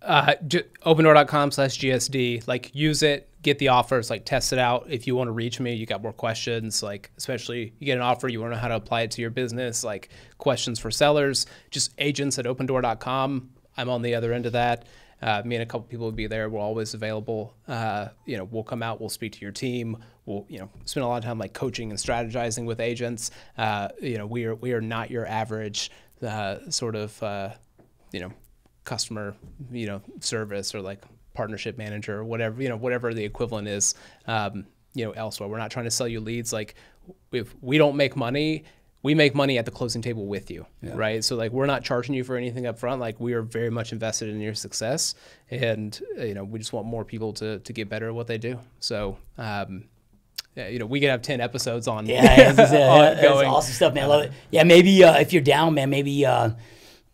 Opendoor.com/GSD, like, use it, get the offers, like, test it out. If you want to reach me, you got more questions, like, especially you get an offer, you want to know how to apply it to your business, like questions for sellers, just agents@opendoor.com. I'm on the other end of that. Me and a couple people will be there. We're always available. We'll come out, we'll speak to your team. We'll, spend a lot of time like coaching and strategizing with agents. We are not your average customer, service or like partnership manager or whatever the equivalent is, elsewhere. We're not trying to sell you leads. Like, if we don't make money, we make money at the closing table with you, right? So, like, we're not charging you for anything up front. Like, we are very much invested in your success, and we just want more people to get better at what they do. So, we could have 10 episodes on. That's awesome stuff, man. I love it. Yeah, maybe if you're down, man, maybe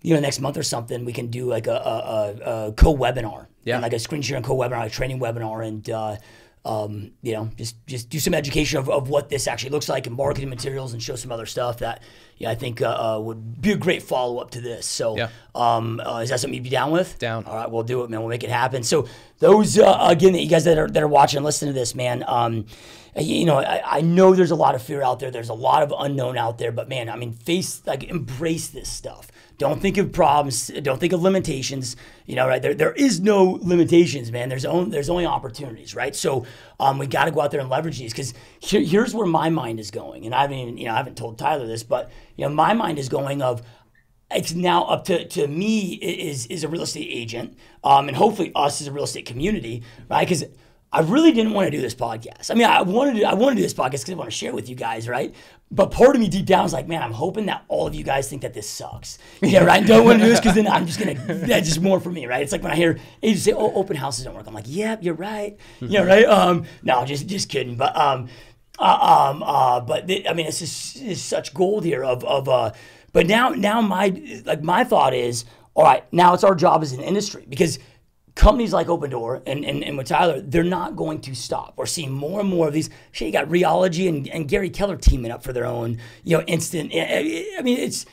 next month or something, we can do like a co-webinar, and like a screen sharing co-webinar, a training webinar, and just do some education of what this actually looks like and marketing materials, and show some other stuff that I think would be a great follow up to this. So is that something you'd be down with? Down. All right, we'll do it, man. We'll make it happen. So those again, you guys that are watching and listening to this, man. I know there's a lot of fear out there. There's a lot of unknown out there, but man, I mean, embrace this stuff. Don't think of problems. Don't think of limitations. Right? There is no limitations, man. There's only opportunities, right? So we got to go out there and leverage these, because here's where my mind is going. And I haven't told Tyler this, but my mind is going of, it's now up to me is a real estate agent, and hopefully us as a real estate community, right? Because I really didn't want to do this podcast. I mean, I wanted to do this podcast because I want to share with you guys, right? But part of me deep down is like, man, I'm hoping that all of you guys think that this sucks. Yeah, right? Don't want to do this because then I'm just going to, that's just more for me, right? It's like when I hear agents say, oh, open houses don't work. I'm like, yeah, you're right. Yeah, right? No, just kidding. But, it's such gold here but now my thought is, all right, now it's our job as an industry because companies like Opendoor and with Tyler, they're not going to stop. We're seeing more and more of these. Shit, you got Reology and Gary Keller teaming up for their own, instant. I mean, it's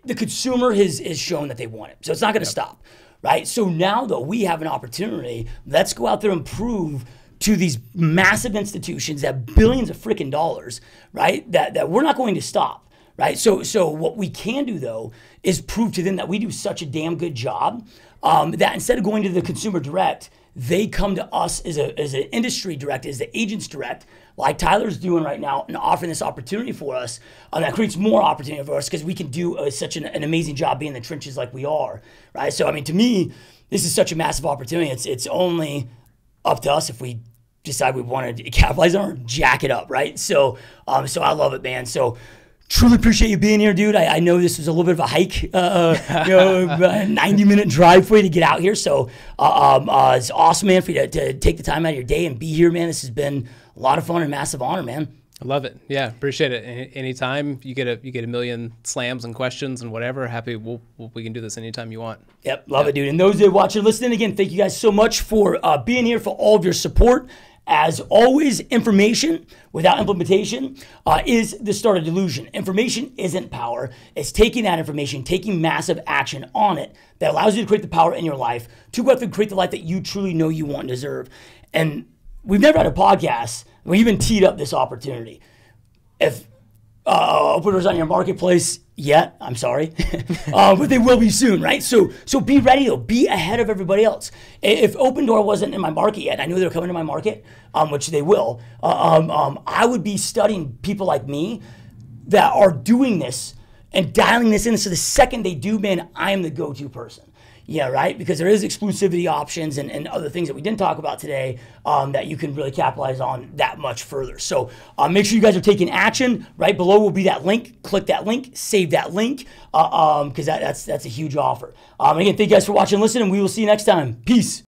the consumer has shown that they want it, so it's not going to stop, right? So now though, we have an opportunity. Let's go out there and prove to these massive institutions that have billions of freaking dollars, right? That we're not going to stop. Right, so what we can do though is prove to them that we do such a damn good job that instead of going to the consumer direct, they come to us as an industry direct, as the agents direct, like Tyler's doing right now, and offering this opportunity for us. That creates more opportunity for us because we can do such an amazing job being in the trenches like we are. Right, so I mean, to me, this is such a massive opportunity. It's only up to us if we decide we want to capitalize on it or jack it up. Right, so I love it, man. So. Truly appreciate you being here, dude. I know this was a little bit of a hike, a 90-minute drive for you to get out here. So it's awesome, man, for you to take the time out of your day and be here, man. This has been a lot of fun and massive honor, man. I love it. Yeah, appreciate it. Anytime you get a million slams and questions and whatever, happy we can do this anytime you want. Yep, love it, dude. And those that watch and listening, again, thank you guys so much for being here, for all of your support. As always, information without implementation is the start of delusion. Information isn't power. It's taking that information, taking massive action on it that allows you to create the power in your life to go out and create the life that you truly know you want and deserve. And we've never had a podcast where you've been teed up this opportunity. If Opendoor's on your marketplace yet, I'm sorry, but they will be soon, right? So be ready though, be ahead of everybody else. If Opendoor wasn't in my market yet, I knew they were coming to my market, which they will, I would be studying people like me that are doing this and dialing this in. So the second they do, man, I am the go-to person. Yeah, right? Because there is exclusivity options and other things that we didn't talk about today that you can really capitalize on that much further. So make sure you guys are taking action. Right below will be that link. Click that link. Save that link because that's a huge offer. Again, thank you guys for watching and listening. We will see you next time. Peace.